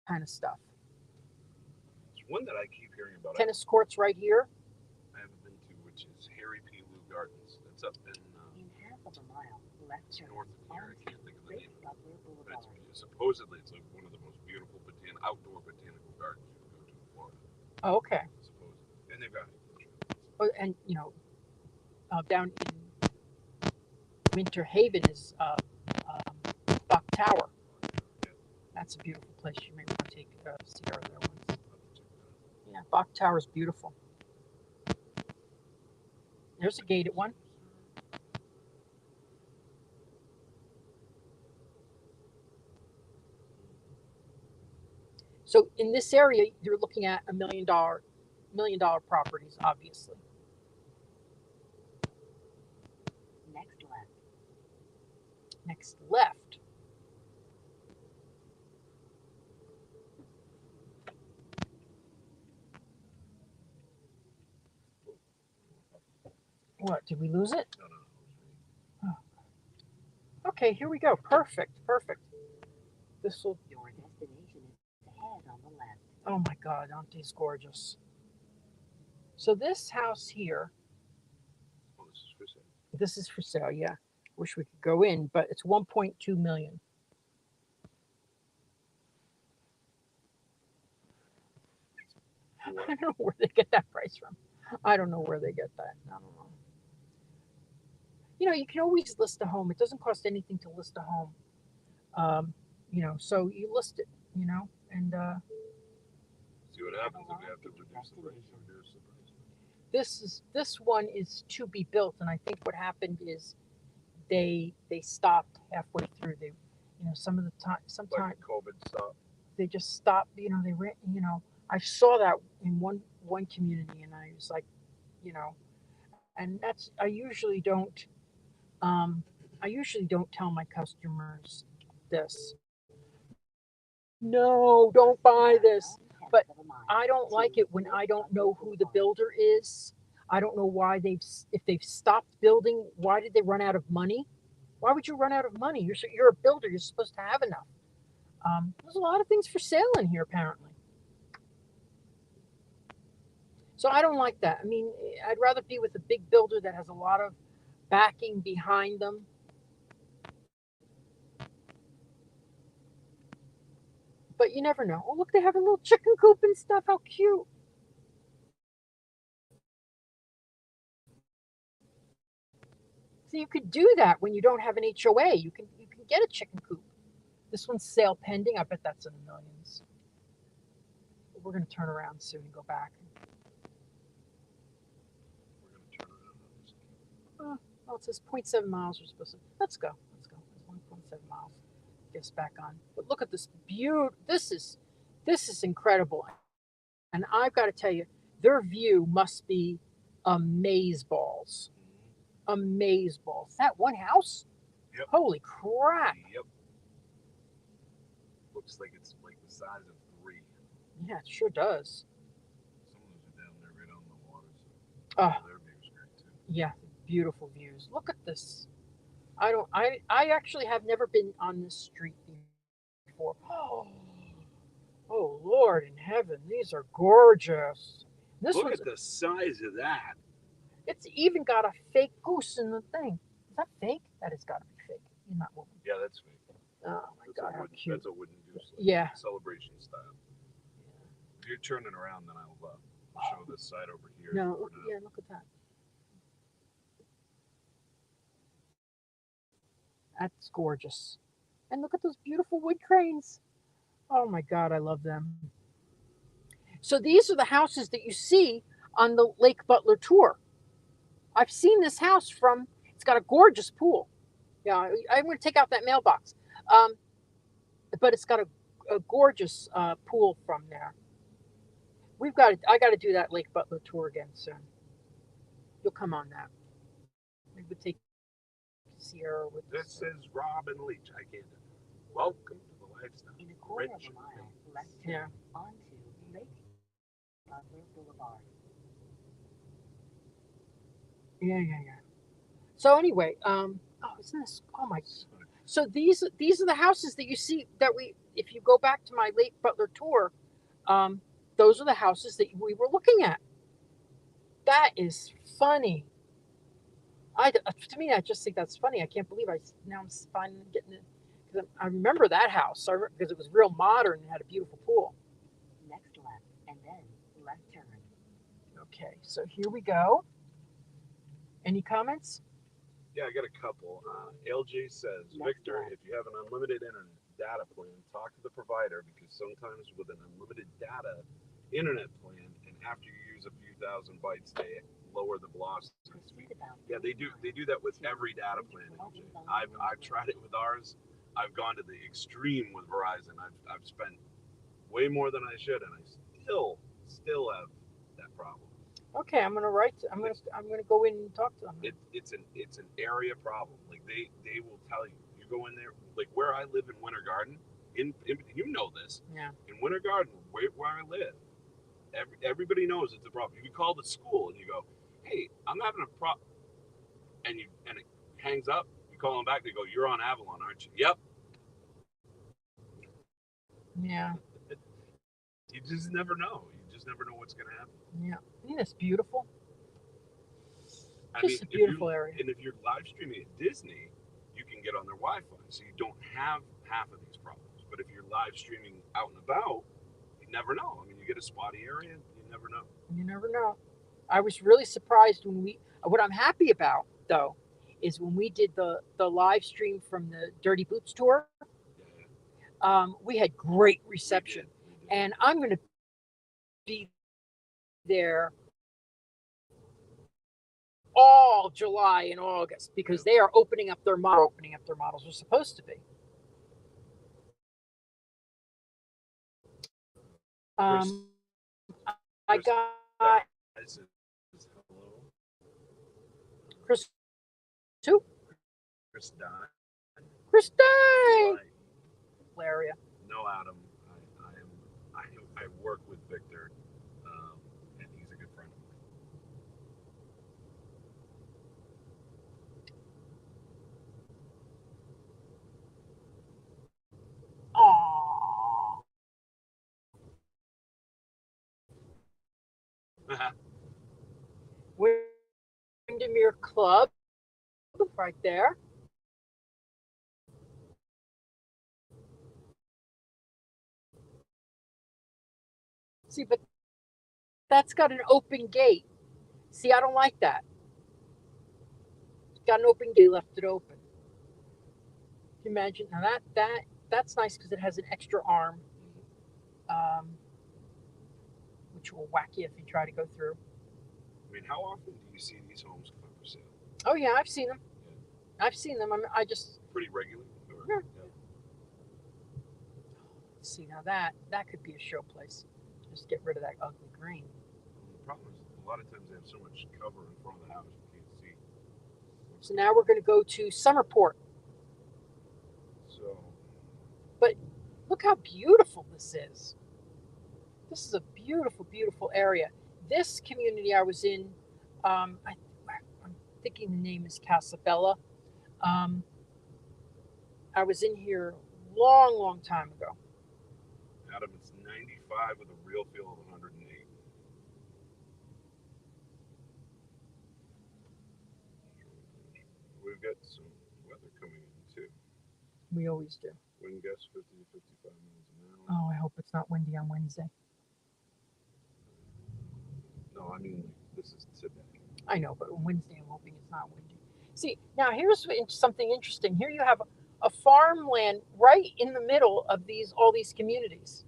[SPEAKER 1] kind of stuff.
[SPEAKER 3] There's one that I keep hearing about.
[SPEAKER 1] Tennis courts right here.
[SPEAKER 3] I haven't been to, which is Harry P. Lou Gardens. That's up in
[SPEAKER 4] In half of a mile, left turn
[SPEAKER 3] north of here. I can't think of the
[SPEAKER 4] Lake
[SPEAKER 3] name.
[SPEAKER 4] Butler
[SPEAKER 3] But
[SPEAKER 4] Boulevard.
[SPEAKER 3] supposedly it's like one of the most beautiful outdoor botanical gardens you can go to in Florida.
[SPEAKER 1] Oh, okay.
[SPEAKER 3] Supposedly, and they've got
[SPEAKER 1] Oh, and down in Winter Haven is Buck Tower. That's a beautiful place. You may want to take Sierra there once. Yeah, Buck Tower is beautiful. There's a gated one. So in this area, you're looking at $1 million properties, obviously.
[SPEAKER 4] Next left.
[SPEAKER 1] Next left. What, did we lose it?
[SPEAKER 3] No.
[SPEAKER 1] Okay, here we go. Perfect, perfect. This will,
[SPEAKER 4] Your destination is ahead on the left.
[SPEAKER 1] oh my God, aren't these gorgeous? So this house here,
[SPEAKER 3] Oh, this is for sale.
[SPEAKER 1] this is for sale, yeah. Wish we could go in, but it's 1.2 million. I don't know where they get that price from. I don't know where they get that. I don't know. You can always list a home. It doesn't cost anything to list a home. So you list it, and
[SPEAKER 3] See what happens if we have to reduce the price.
[SPEAKER 1] this one is to be built, and I think what happened is they stopped halfway through. They, some of the time, sometimes
[SPEAKER 3] Like COVID stuff.
[SPEAKER 1] they just stopped. They ran. I saw that in one community, and I was like, and that's I usually don't tell my customers this. No, don't buy this. But I don't like it when I don't know who the builder is. I don't know why if they've stopped building. Why did they run out of money? Why would you run out of money? You're a builder. You're supposed to have enough. There's a lot of things for sale in here apparently. So I don't like that. I mean, I'd rather be with a big builder that has a lot of backing behind them. But you never know. Oh, look, they have a little chicken coop and stuff. How cute. So you could do that when you don't have an HOA. You can get a chicken coop. This one's sale pending. I bet that's in the millions. We're going to turn around soon and go back.
[SPEAKER 3] We're going to turn around.
[SPEAKER 1] Oh, it says 0.7 miles. We're supposed to. Let's go. It's 1.7 miles. Get us back on. But look at this beauty. This is incredible. And I've got to tell you, their view must be amazeballs. Amazeballs. That one house?
[SPEAKER 3] Yep.
[SPEAKER 1] Holy crap.
[SPEAKER 3] Yep. Looks like it's like the size of 3.
[SPEAKER 1] Yeah, it sure does.
[SPEAKER 3] Some of those are down there right on the water. So their view's great too.
[SPEAKER 1] Yeah, beautiful views. Look at this. I actually have never been on this street before. Oh Lord in heaven, these are gorgeous. This
[SPEAKER 3] Look
[SPEAKER 1] one's
[SPEAKER 3] at the size of that.
[SPEAKER 1] It's even got a fake goose in the thing. Is that fake? That has got to be fake. You're not woman.
[SPEAKER 3] Yeah, that's fake.
[SPEAKER 1] Oh my God, how cute.
[SPEAKER 3] That's a wooden goose. Like
[SPEAKER 1] Yeah.
[SPEAKER 3] Celebration style. If you're turning around, then I'll show this side over here.
[SPEAKER 1] No, look at that. That's gorgeous. And look at those beautiful wood cranes. Oh my God, I love them. So these are the houses that you see on the Lake Butler tour. I've seen this house it's got a gorgeous pool. Yeah, I'm going to take out that mailbox. But it's got a gorgeous pool from there. I got to do that Lake Butler tour again soon. You'll come on that. We would take Sierra with
[SPEAKER 3] This says Robin Leach. I can't. Welcome to the lifestyle.
[SPEAKER 4] In a quarter of a mile, left turn onto Lake Butler Boulevard.
[SPEAKER 1] Yeah. So anyway, isn't this? Oh my! So these are the houses that you see if you go back to my Lake Butler tour, those are the houses that we were looking at. That is funny. To me, I just think that's funny. I can't believe I'm finally getting it. Because I remember that house because it was real modern and had a beautiful pool.
[SPEAKER 4] Next left, and then left turn.
[SPEAKER 1] Okay, so here we go. Any comments?
[SPEAKER 3] Yeah, I got a couple. LJ says, Victor, if you have an unlimited internet data plan, talk to the provider because sometimes with an unlimited data internet plan, and after you use a few thousand bytes, they lower the velocity. Yeah, they do that with every data plan. LJ. I've tried it with ours. I've gone to the extreme with Verizon. I've spent way more than I should, and I still have that problem.
[SPEAKER 1] Okay, I'm gonna write. I'm gonna go in and talk to them.
[SPEAKER 3] It's an area problem. Like they will tell you. You go in there, like where I live in Winter Garden. In you know this.
[SPEAKER 1] Yeah.
[SPEAKER 3] In Winter Garden, where I live, everybody knows it's a problem. You call the school and you go, "Hey, I'm having a problem," and it hangs up. You call them back. They go, "You're on Avalon, aren't you?" Yep.
[SPEAKER 1] Yeah.
[SPEAKER 3] You just never know. You just never know what's going to happen.
[SPEAKER 1] Yeah. Isn't this beautiful?
[SPEAKER 3] I mean,
[SPEAKER 1] Just a beautiful area.
[SPEAKER 3] if you're live streaming at Disney, you can get on their Wi-Fi, so you don't have half of these problems. But if you're live streaming out and about, you never know. I mean, you get a spotty area, you never know.
[SPEAKER 1] You never know. I was really surprised when we. What I'm happy about though is when we did the live stream from the Dirty Boots tour.
[SPEAKER 3] Yeah,
[SPEAKER 1] We had great
[SPEAKER 3] we
[SPEAKER 1] reception,
[SPEAKER 3] did. We did.
[SPEAKER 1] and I'm going to be there all July and August because they are opening up their models. They're supposed to be.
[SPEAKER 3] Chris,
[SPEAKER 1] I
[SPEAKER 3] Chris
[SPEAKER 1] got
[SPEAKER 3] says hello.
[SPEAKER 1] Chris too.
[SPEAKER 3] Chris Don.
[SPEAKER 1] Chris Day area.
[SPEAKER 3] No, Adam. I work with Victor, and he's a good friend of mine.
[SPEAKER 1] Aww. Windermere Club right there. See, but that's got an open gate. See, I don't like that. It's got an open gate, left it open. Can you imagine? Now that's nice because it has an extra arm, um, which will whack you if you try to go through.
[SPEAKER 3] I mean, how often do you see these homes come up for sale?
[SPEAKER 1] Oh yeah, I've seen them.
[SPEAKER 3] Yeah.
[SPEAKER 1] I've seen them. I just
[SPEAKER 3] Pretty regularly.
[SPEAKER 1] Yeah. See now that could be a show place. Just get rid of that ugly green.
[SPEAKER 3] The problem is a lot of times they have so much cover in front of the house you can't see.
[SPEAKER 1] So now we're going to go to Summerport.
[SPEAKER 3] So
[SPEAKER 1] But look how beautiful this is. This is a beautiful, beautiful area. This community I was in, I'm thinking the name is Casabella. Um, I was in here long, long time ago.
[SPEAKER 3] Adam, it's 95 with a real feel of 108. We've got some weather coming in too.
[SPEAKER 1] We always do.
[SPEAKER 3] Wind gusts 50 to 55 miles an hour.
[SPEAKER 1] Oh, I hope it's not windy on Wednesday.
[SPEAKER 3] No, I mean this is today.
[SPEAKER 1] I know, but on Wednesday I'm hoping it's not windy. See, now here's something interesting. Here you have a farmland right in the middle of all these communities.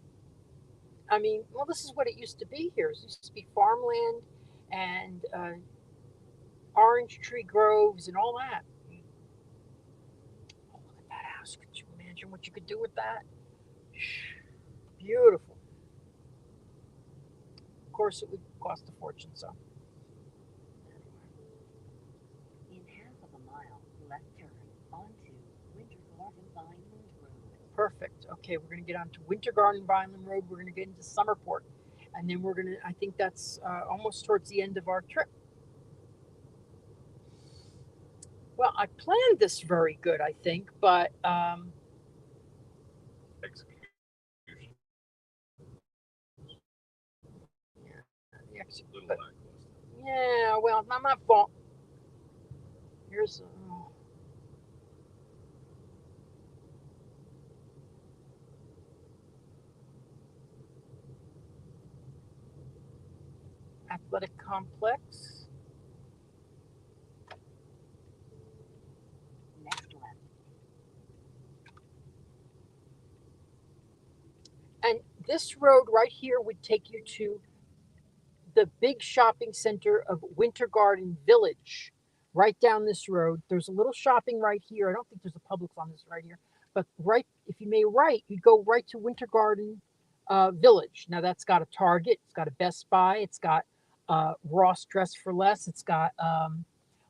[SPEAKER 1] I mean, well, this is what it used to be here. It used to be farmland and orange tree groves and all that. Oh, look at that house. Could you imagine what you could do with that? Beautiful. Of course, it would cost a fortune, so.
[SPEAKER 4] In half of a mile, left turn onto Winter Garden Vineland Road.
[SPEAKER 1] Perfect. Okay, we're going to get onto Winter Garden Vineland Road. We're going to get into Summerport. And then we're going to, I think that's almost towards the end of our trip. Well, I planned this very good, I think, but
[SPEAKER 3] Execution. Little
[SPEAKER 1] but,
[SPEAKER 3] lackluster.
[SPEAKER 1] yeah, well, not my fault. Here's athletic complex.
[SPEAKER 4] Next left.
[SPEAKER 1] And this road right here would take you to the big shopping center of Winter Garden Village. Right down this road. There's a little shopping right here. I don't think there's a Publix on this right here. But right, if you made right, you'd go right to Winter Garden Village. Now that's got a Target, it's got a Best Buy, it's got Ross Dress for Less, it's got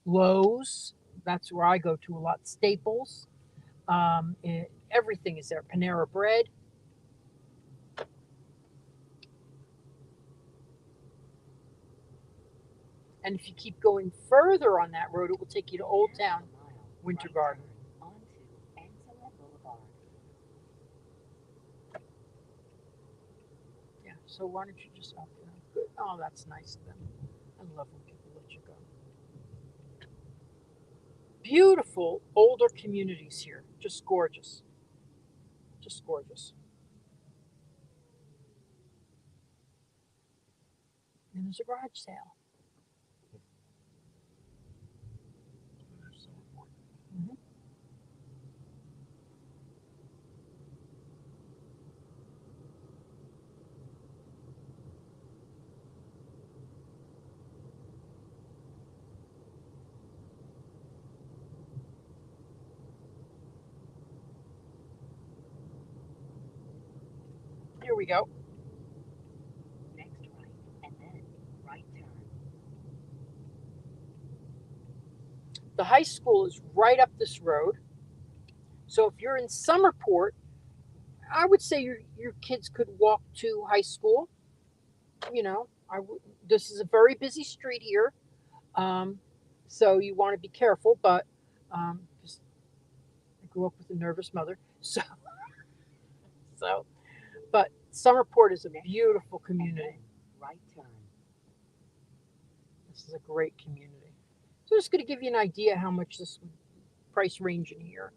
[SPEAKER 1] Lowe's. That's where I go to a lot. Staples. Everything is there. Panera Bread. And if you keep going further on that road, it will take you to Old Town Winter Garden. Yeah, so why don't you just up there? Good. Oh, that's nice of them. I love when people let you go. Beautiful older communities here. Just gorgeous. Just gorgeous. And there's a garage sale.
[SPEAKER 3] They're so important.
[SPEAKER 1] Mm-hmm. Here we go.
[SPEAKER 4] Next right, and then right turn.
[SPEAKER 1] The high school is right up this road. So if you're in Summerport, I would say your kids could walk to high school. You know, this is a very busy street here, so you want to be careful. But 'cause I grew up with a nervous mother, so. But Summerport is a beautiful community.
[SPEAKER 4] Right turn.
[SPEAKER 1] This is a great community. So just going to give you an idea how much this would price range in here.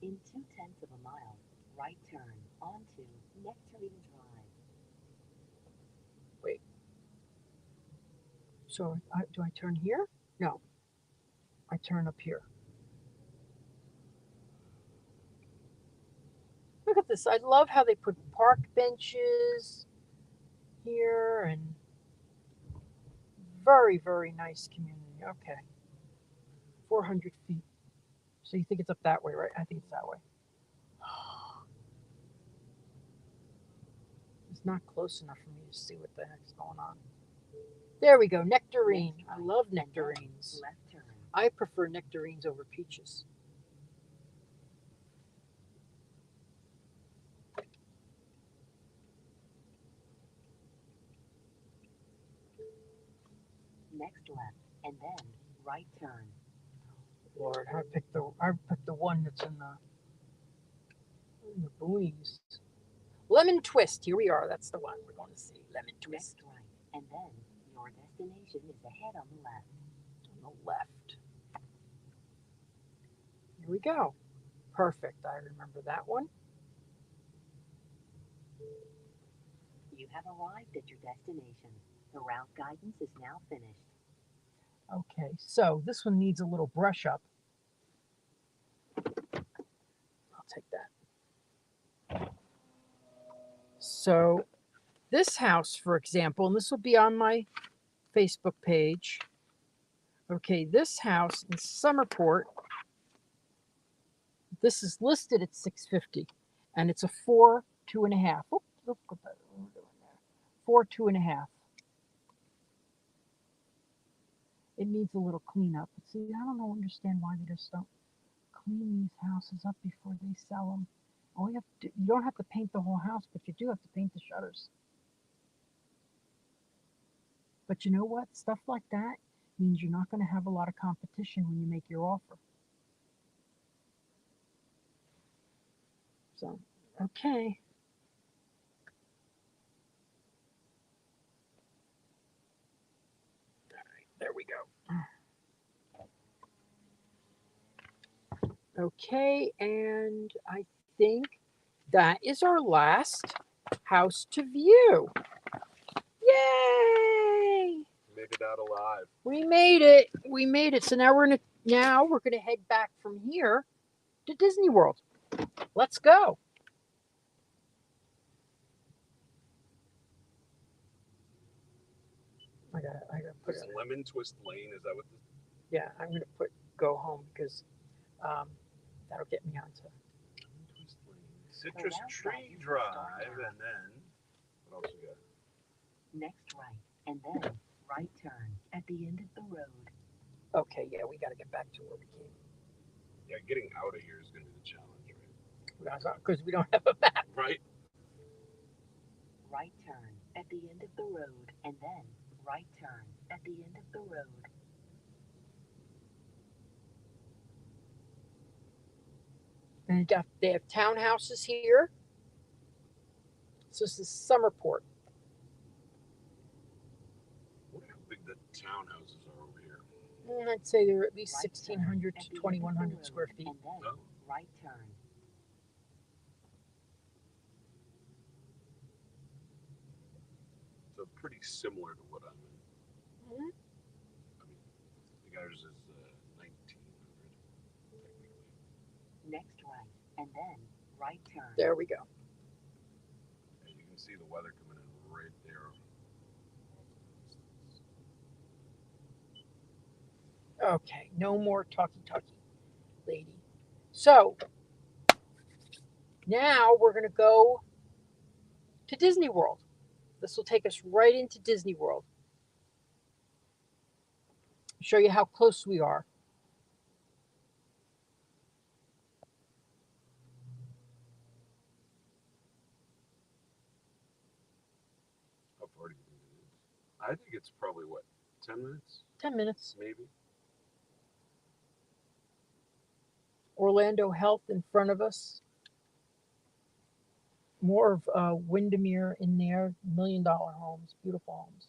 [SPEAKER 4] In 2/10 of a mile, right turn onto Nectarine Drive.
[SPEAKER 1] Wait. So do I turn here? No. I turn up here. Look at this. I love how they put park benches here and very, very nice community. Okay. 400 feet. So you think it's up that way, right? I think it's that way. It's not close enough for me to see what the heck's going on. There we go. Nectarine. I love nectarines.
[SPEAKER 4] Left turn.
[SPEAKER 1] I prefer nectarines over peaches.
[SPEAKER 4] Next left, and then right turn.
[SPEAKER 1] Lord, I picked the one that's in the boonies. Lemon Twist. Here we are. That's the one we're going to see. Lemon Twist.
[SPEAKER 4] Next right, and then your destination is ahead on the left.
[SPEAKER 1] On the left. Here we go. Perfect. I remember that one.
[SPEAKER 4] You have arrived at your destination. The route guidance is now finished.
[SPEAKER 1] Okay, so this one needs a little brush up. I'll take that. So this house, for example, and this will be on my Facebook page. Okay, this house in Summerport, this is listed at $650, and it's a 4 2.5. Oh, look what that we're doing there. 4 2.5. It needs a little cleanup. But see, I don't understand why they just don't clean these houses up before they sell them. All you have to, you don't have to paint the whole house, but you do have to paint the shutters. But you know what? Stuff like that means you're not going to have a lot of competition when you make your offer. So, okay. All right, there we go. Okay, and I think that is our last house to view. Yay!
[SPEAKER 3] Made it out alive.
[SPEAKER 1] We made it. We made it. So now we're gonna head back from here to Disney World. Let's go. I gotta put
[SPEAKER 3] This
[SPEAKER 1] it.
[SPEAKER 3] Lemon Twist Lane, is that what this?
[SPEAKER 1] Yeah, I'm gonna put go home because that'll get me onto.
[SPEAKER 3] Lemon Twist Lane. Citrus Tree Drive, and then else we got?
[SPEAKER 4] Next right, and then right turn at the end of the road.
[SPEAKER 1] Okay, yeah, we got to get back to where we came.
[SPEAKER 3] Yeah, getting out of here is going to be the challenge,
[SPEAKER 1] Because we don't have a map.
[SPEAKER 3] right? Right.
[SPEAKER 4] Right turn at the end of the road, and then right turn at the end of the road.
[SPEAKER 1] And they have townhouses here. So this is Summerport.
[SPEAKER 3] I wonder how big the townhouses are over here.
[SPEAKER 1] I'd say they're at least
[SPEAKER 4] Right
[SPEAKER 1] 1,600
[SPEAKER 4] turn
[SPEAKER 1] to
[SPEAKER 4] at the end of the
[SPEAKER 1] 2,100
[SPEAKER 4] road,
[SPEAKER 1] square feet.
[SPEAKER 4] and then
[SPEAKER 3] Oh,
[SPEAKER 4] right turn.
[SPEAKER 3] so pretty similar to what I'm in.
[SPEAKER 1] Mhm.
[SPEAKER 3] I mean, I think ours is 1900 technically.
[SPEAKER 4] Next right, and then right turn.
[SPEAKER 1] There we go.
[SPEAKER 3] And you can see the weather coming in right there.
[SPEAKER 1] Okay, no more talkie, lady. So now we're going to go to Disney World. This will take us right into Disney World. Show you how close we are.
[SPEAKER 3] How far do you think it is? I think it's probably what, 10 minutes?
[SPEAKER 1] 10 minutes.
[SPEAKER 3] Maybe.
[SPEAKER 1] Orlando Health in front of us. More of Windermere in there. $1 million homes, beautiful homes.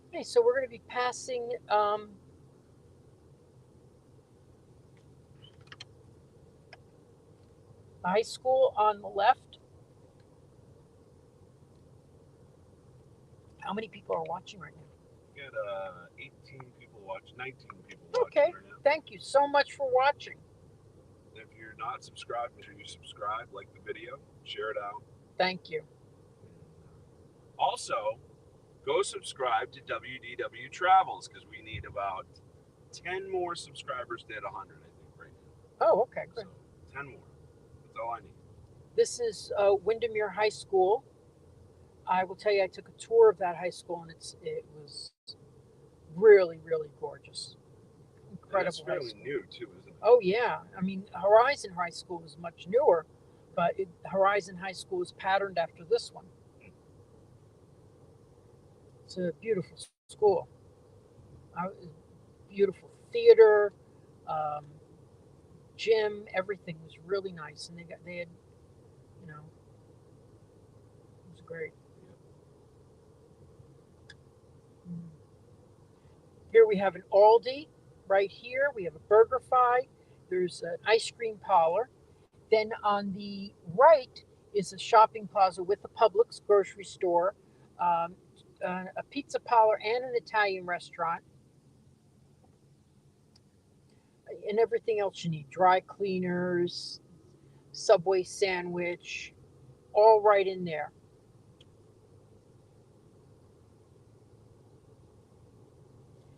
[SPEAKER 1] Okay, so we're going to be passing the high school on the left. How many people are watching right now?
[SPEAKER 3] We got 18 people watching, 19 people watching
[SPEAKER 1] Okay,
[SPEAKER 3] right now.
[SPEAKER 1] thank you so much for watching.
[SPEAKER 3] If you're not subscribed, make sure you subscribe, like the video, share it out.
[SPEAKER 1] Thank you.
[SPEAKER 3] Also, go subscribe to WDW Travels because we need about 10 more subscribers to hit 100, I think, right now.
[SPEAKER 1] Oh, okay, good.
[SPEAKER 3] So, 10 more. That's all I need.
[SPEAKER 1] This is Windermere High School. I will tell you, I took a tour of that high school, and it was really, really gorgeous. Incredible.
[SPEAKER 3] It's fairly new, too, isn't it?
[SPEAKER 1] Oh yeah, I mean Horizon High School is much newer, but Horizon High School is patterned after this one. It's a beautiful school. Beautiful theater, um, gym, everything was really nice, and they had, you know, it was great. Mm. Here we have an Aldi. Right here we have a BurgerFi. There's an ice cream parlor. Then on the right is a shopping plaza with a Publix grocery store, um, a pizza parlor, and an Italian restaurant, and everything else you need: dry cleaners, Subway sandwich, all right in there.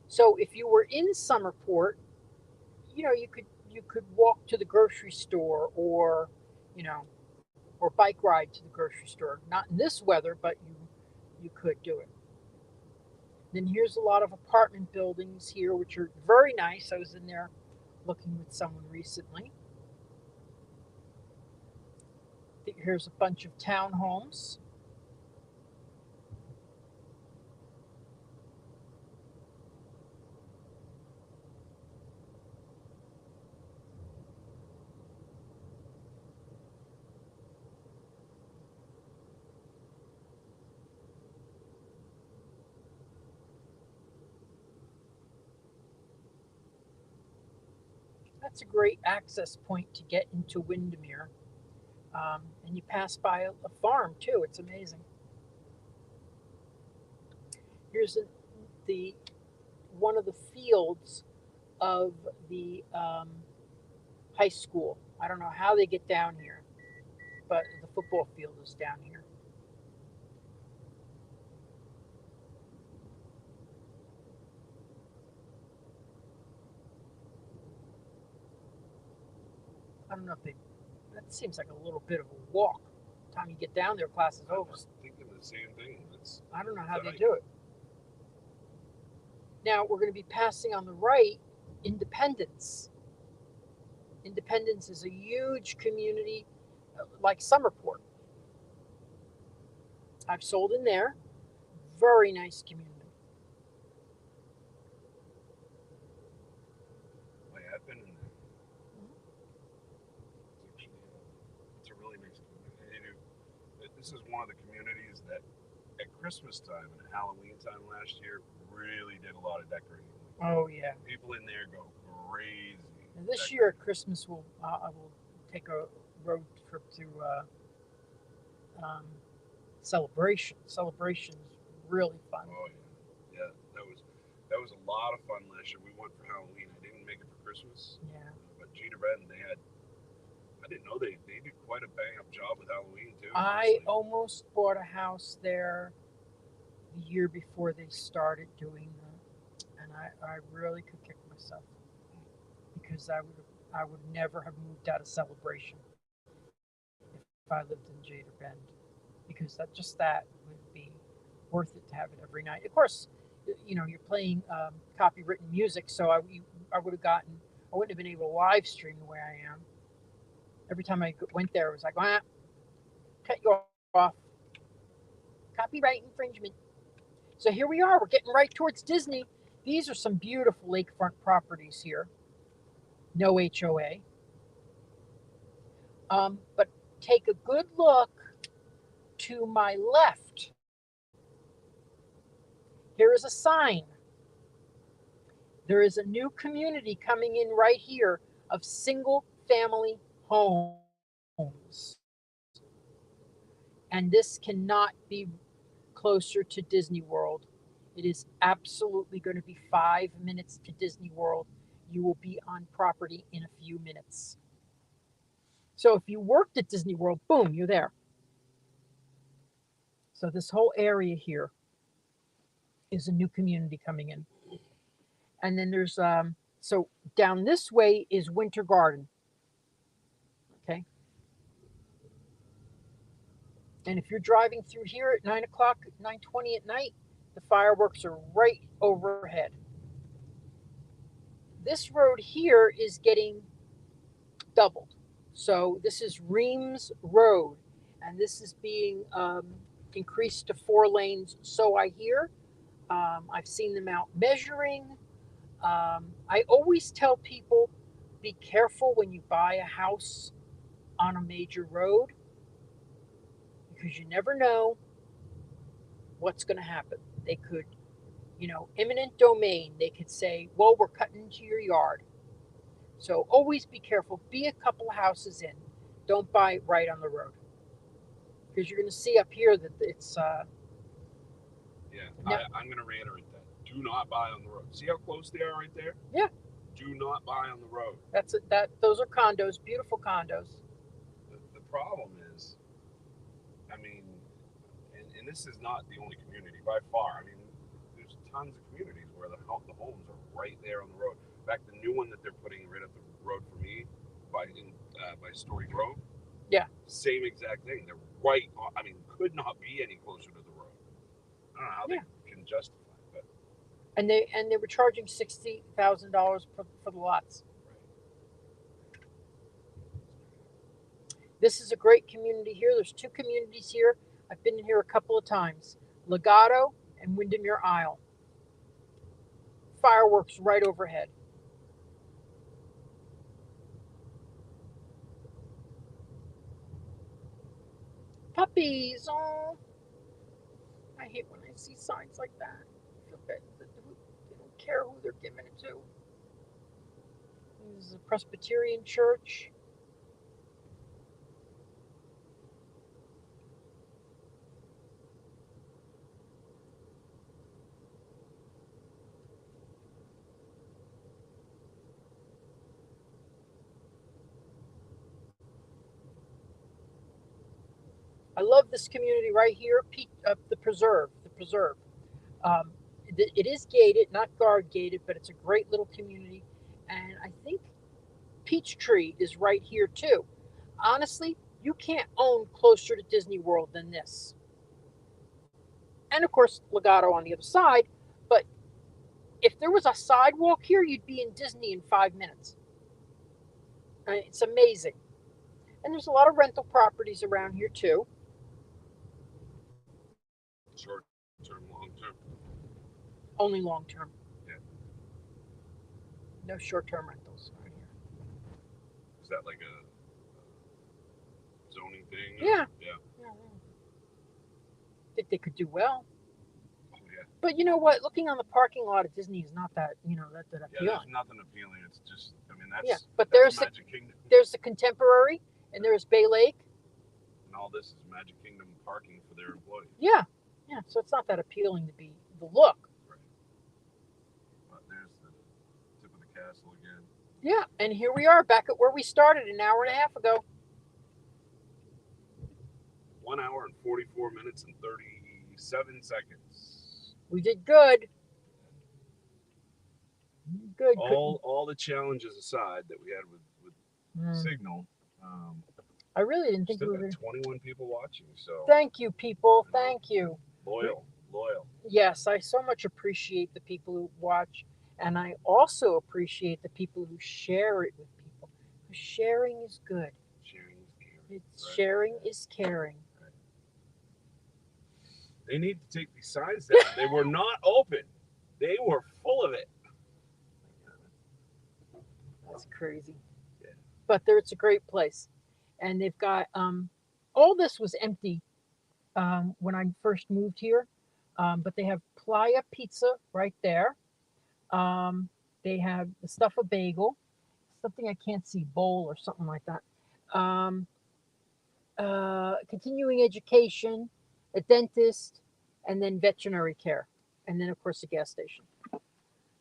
[SPEAKER 1] So if you were in Summerport, you could walk to the grocery store, or you know or bike ride to the grocery store. Not in this weather, but you could do it. Then here's a lot of apartment buildings here, which are very nice. I was in there looking with someone recently. Here's a bunch of townhomes. That's a great access point to get into Windermere. And you pass by a farm too. It's amazing. Here's the one of the fields of the high school. I don't know how they get down here, but the football field is down here. I don't know if they. That seems like a little bit of a walk. By the time you get down there, class is
[SPEAKER 3] I
[SPEAKER 1] over.
[SPEAKER 3] was thinking the same thing.
[SPEAKER 1] I don't know how they
[SPEAKER 3] hike.
[SPEAKER 1] do it. Now we're going to be passing on the right Independence. Independence is a huge community like Summerport. I've sold in there. Very nice community.
[SPEAKER 3] Oh, yeah, I've been in there. It's a really nice community. This is one of the communities that at Christmas time and Halloween time last year really did a lot of decorating.
[SPEAKER 1] Oh yeah.
[SPEAKER 3] People in there go crazy.
[SPEAKER 1] And this year at Christmas, I will take a road trip to um, Celebration. Celebration is really fun.
[SPEAKER 3] Oh yeah, yeah. That was a lot of fun last year. We went for Halloween. I didn't make it for Christmas.
[SPEAKER 1] Yeah.
[SPEAKER 3] But Jeter Bend, they had. I didn't know they did quite a bang up job with Halloween too.
[SPEAKER 1] I almost bought a house there the year before they started doing that, and I really could kick myself because I would never have moved out of Celebration if I lived in Jeter Bend, because that would be worth it to have it every night. Of course, you know you're playing copywritten music, so I would have gotten I wouldn't have been able to live stream the way I am. Every time I went there, it was like, cut you off, copyright infringement. So here we are. We're getting right towards Disney. These are some beautiful lakefront properties here. No HOA. But take a good look to my left. Here is a sign. There is a new community coming in right here of single family homes. And this cannot be closer to Disney World. It is absolutely going to be 5 minutes to Disney World. You will be on property in a few minutes. So if you worked at Disney World, boom, you're there. So this whole area here is a new community coming in. And then there's so down this way is Winter Garden. Okay. And if you're driving through here at 9 o'clock, 9:20 at night, the fireworks are right overhead. This road here is getting doubled. So this is Reams Road, and this is being increased to 4 lanes. So I hear. I've seen them out measuring. I always tell people be careful when you buy a house on a major road because you never know what's going to happen. They could, eminent domain, they could say, well, we're cutting into your yard. So always be careful. Be a couple houses in. Don't buy right on the road because you're going to see up here that it's.
[SPEAKER 3] Yeah, I'm going to reiterate that. Do not buy on the road. See how close they are right there?
[SPEAKER 1] Yeah.
[SPEAKER 3] Do not buy on the road.
[SPEAKER 1] That's it. Those are condos, beautiful condos.
[SPEAKER 3] The problem is, I mean, and this is not the only community by far. I mean, there's tons of communities where the homes are right there on the road. In fact, the new one that they're putting right up the road for me by Story Grove.
[SPEAKER 1] Yeah.
[SPEAKER 3] Same exact thing. They're right. I mean, could not be any closer to the road. I don't know how they can justify it, but.
[SPEAKER 1] And they were charging $60,000 for the lots.
[SPEAKER 3] Right.
[SPEAKER 1] This is a great community here. There's 2 communities here. I've been in here a couple of times. Legato and Windermere Isle. Fireworks right overhead. Puppies. Oh, I hate when I see signs like that. I feel bad. They don't care who they're giving it to. This is a Presbyterian church. I love this community right here, the preserve. Um, it is gated, not guard gated, but it's a great little community. And I think Peachtree is right here too. Honestly, you can't own closer to Disney World than this. And of course, Legato on the other side. But if there was a sidewalk here, you'd be in Disney in 5 minutes. I mean, it's amazing. And there's a lot of rental properties around here too.
[SPEAKER 3] Short term, long term.
[SPEAKER 1] Only long term.
[SPEAKER 3] Yeah.
[SPEAKER 1] No short term rentals right here.
[SPEAKER 3] Is that like a zoning thing?
[SPEAKER 1] Yeah.
[SPEAKER 3] Yeah.
[SPEAKER 1] Think they could do well.
[SPEAKER 3] Yeah.
[SPEAKER 1] But you know what? Looking on the parking lot of Disney is not that, that
[SPEAKER 3] Yeah,
[SPEAKER 1] appealing.
[SPEAKER 3] there's nothing appealing. It's just, I mean, that's,
[SPEAKER 1] Yeah, but
[SPEAKER 3] that's Magic Kingdom.
[SPEAKER 1] There's the Contemporary, and there's Bay Lake.
[SPEAKER 3] And all this is Magic Kingdom parking for their employees.
[SPEAKER 1] Yeah. So it's not that appealing to be the look.
[SPEAKER 3] Right. But there's the tip of the castle again.
[SPEAKER 1] Yeah, and here we are back at where we started an hour and a half ago.
[SPEAKER 3] 1 hour and 44 minutes and 37 seconds.
[SPEAKER 1] We did good. Good.
[SPEAKER 3] All the challenges aside that we had with Signal,
[SPEAKER 1] I really didn't think we
[SPEAKER 3] still
[SPEAKER 1] were
[SPEAKER 3] got
[SPEAKER 1] going to.
[SPEAKER 3] 21 people watching. So
[SPEAKER 1] Thank you, people. Thank you.
[SPEAKER 3] loyal.
[SPEAKER 1] Yes, I so much appreciate the people who watch, and I also appreciate the people who share it with people. Sharing is good.
[SPEAKER 3] Sharing is caring.
[SPEAKER 1] Sharing is caring.
[SPEAKER 3] They need to take these signs down. They were not open. They were full of it.
[SPEAKER 1] That's crazy.
[SPEAKER 3] Yeah.
[SPEAKER 1] But it's a great place. And they've got, all this was empty when I first moved here. But they have Playa Pizza right there. They have the Stuff a Bagel, something I can't see, bowl or something like that. Continuing education, a dentist, and then veterinary care. And then, of course, a gas station.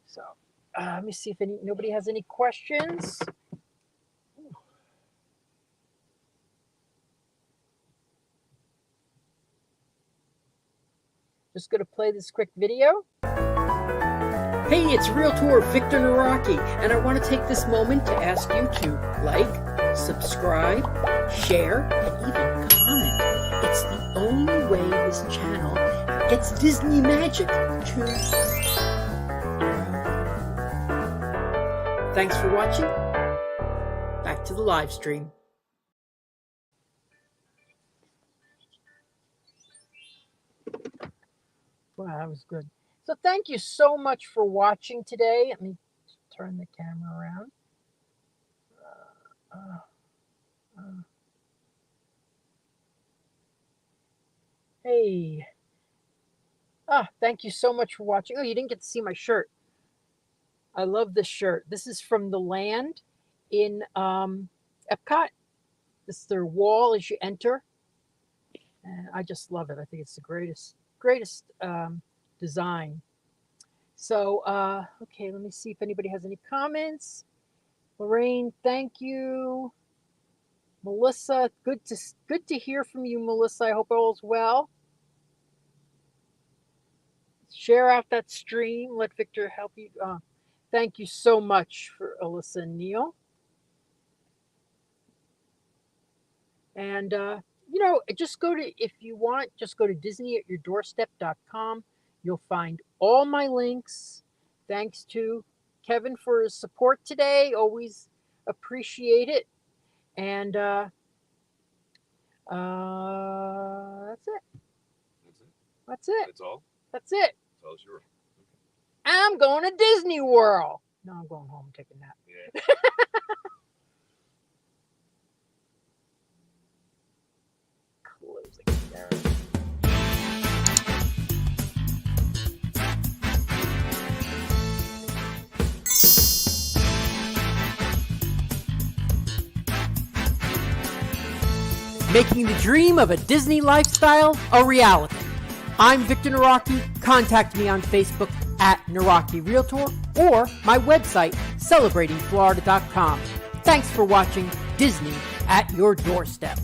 [SPEAKER 1] So let me see if nobody has any questions. Just going to play this quick video. Hey, it's Realtor Victor Naraki, and I want to take this moment to ask you to like, subscribe, share, and even comment. It's the only way this channel gets Disney magic to... Thanks for watching. Back to the live stream. Wow, that was good. So thank you so much for watching today. Let me turn the camera around. Hey. Thank you so much for watching. Oh, you didn't get to see my shirt. I love this shirt. This is from the land in Epcot. This is their wall as you enter. And I just love it. I think it's the greatest design. So, okay, let me see if anybody has any comments. Lorraine, thank you. Melissa, good to hear from you, Melissa. I hope all's well. Share out that stream. Let Victor help you. Thank you so much for Alyssa and Neil. And just if you want, just go to disneyatyourdoorstep.com. You'll find all my links. Thanks to Kevin for his support today. Always appreciate it. And that's it. That's it.
[SPEAKER 3] That's all?
[SPEAKER 1] That's it.
[SPEAKER 3] That's all sure.
[SPEAKER 1] I'm going to Disney World. No, I'm going home taking a nap.
[SPEAKER 3] Yeah.
[SPEAKER 1] Closing there. Making the dream of a Disney lifestyle a reality. I'm Victor Naraki. Contact me on Facebook at Naraki Realtor or my website, celebratingflorida.com. Thanks for watching Disney at Your Doorstep.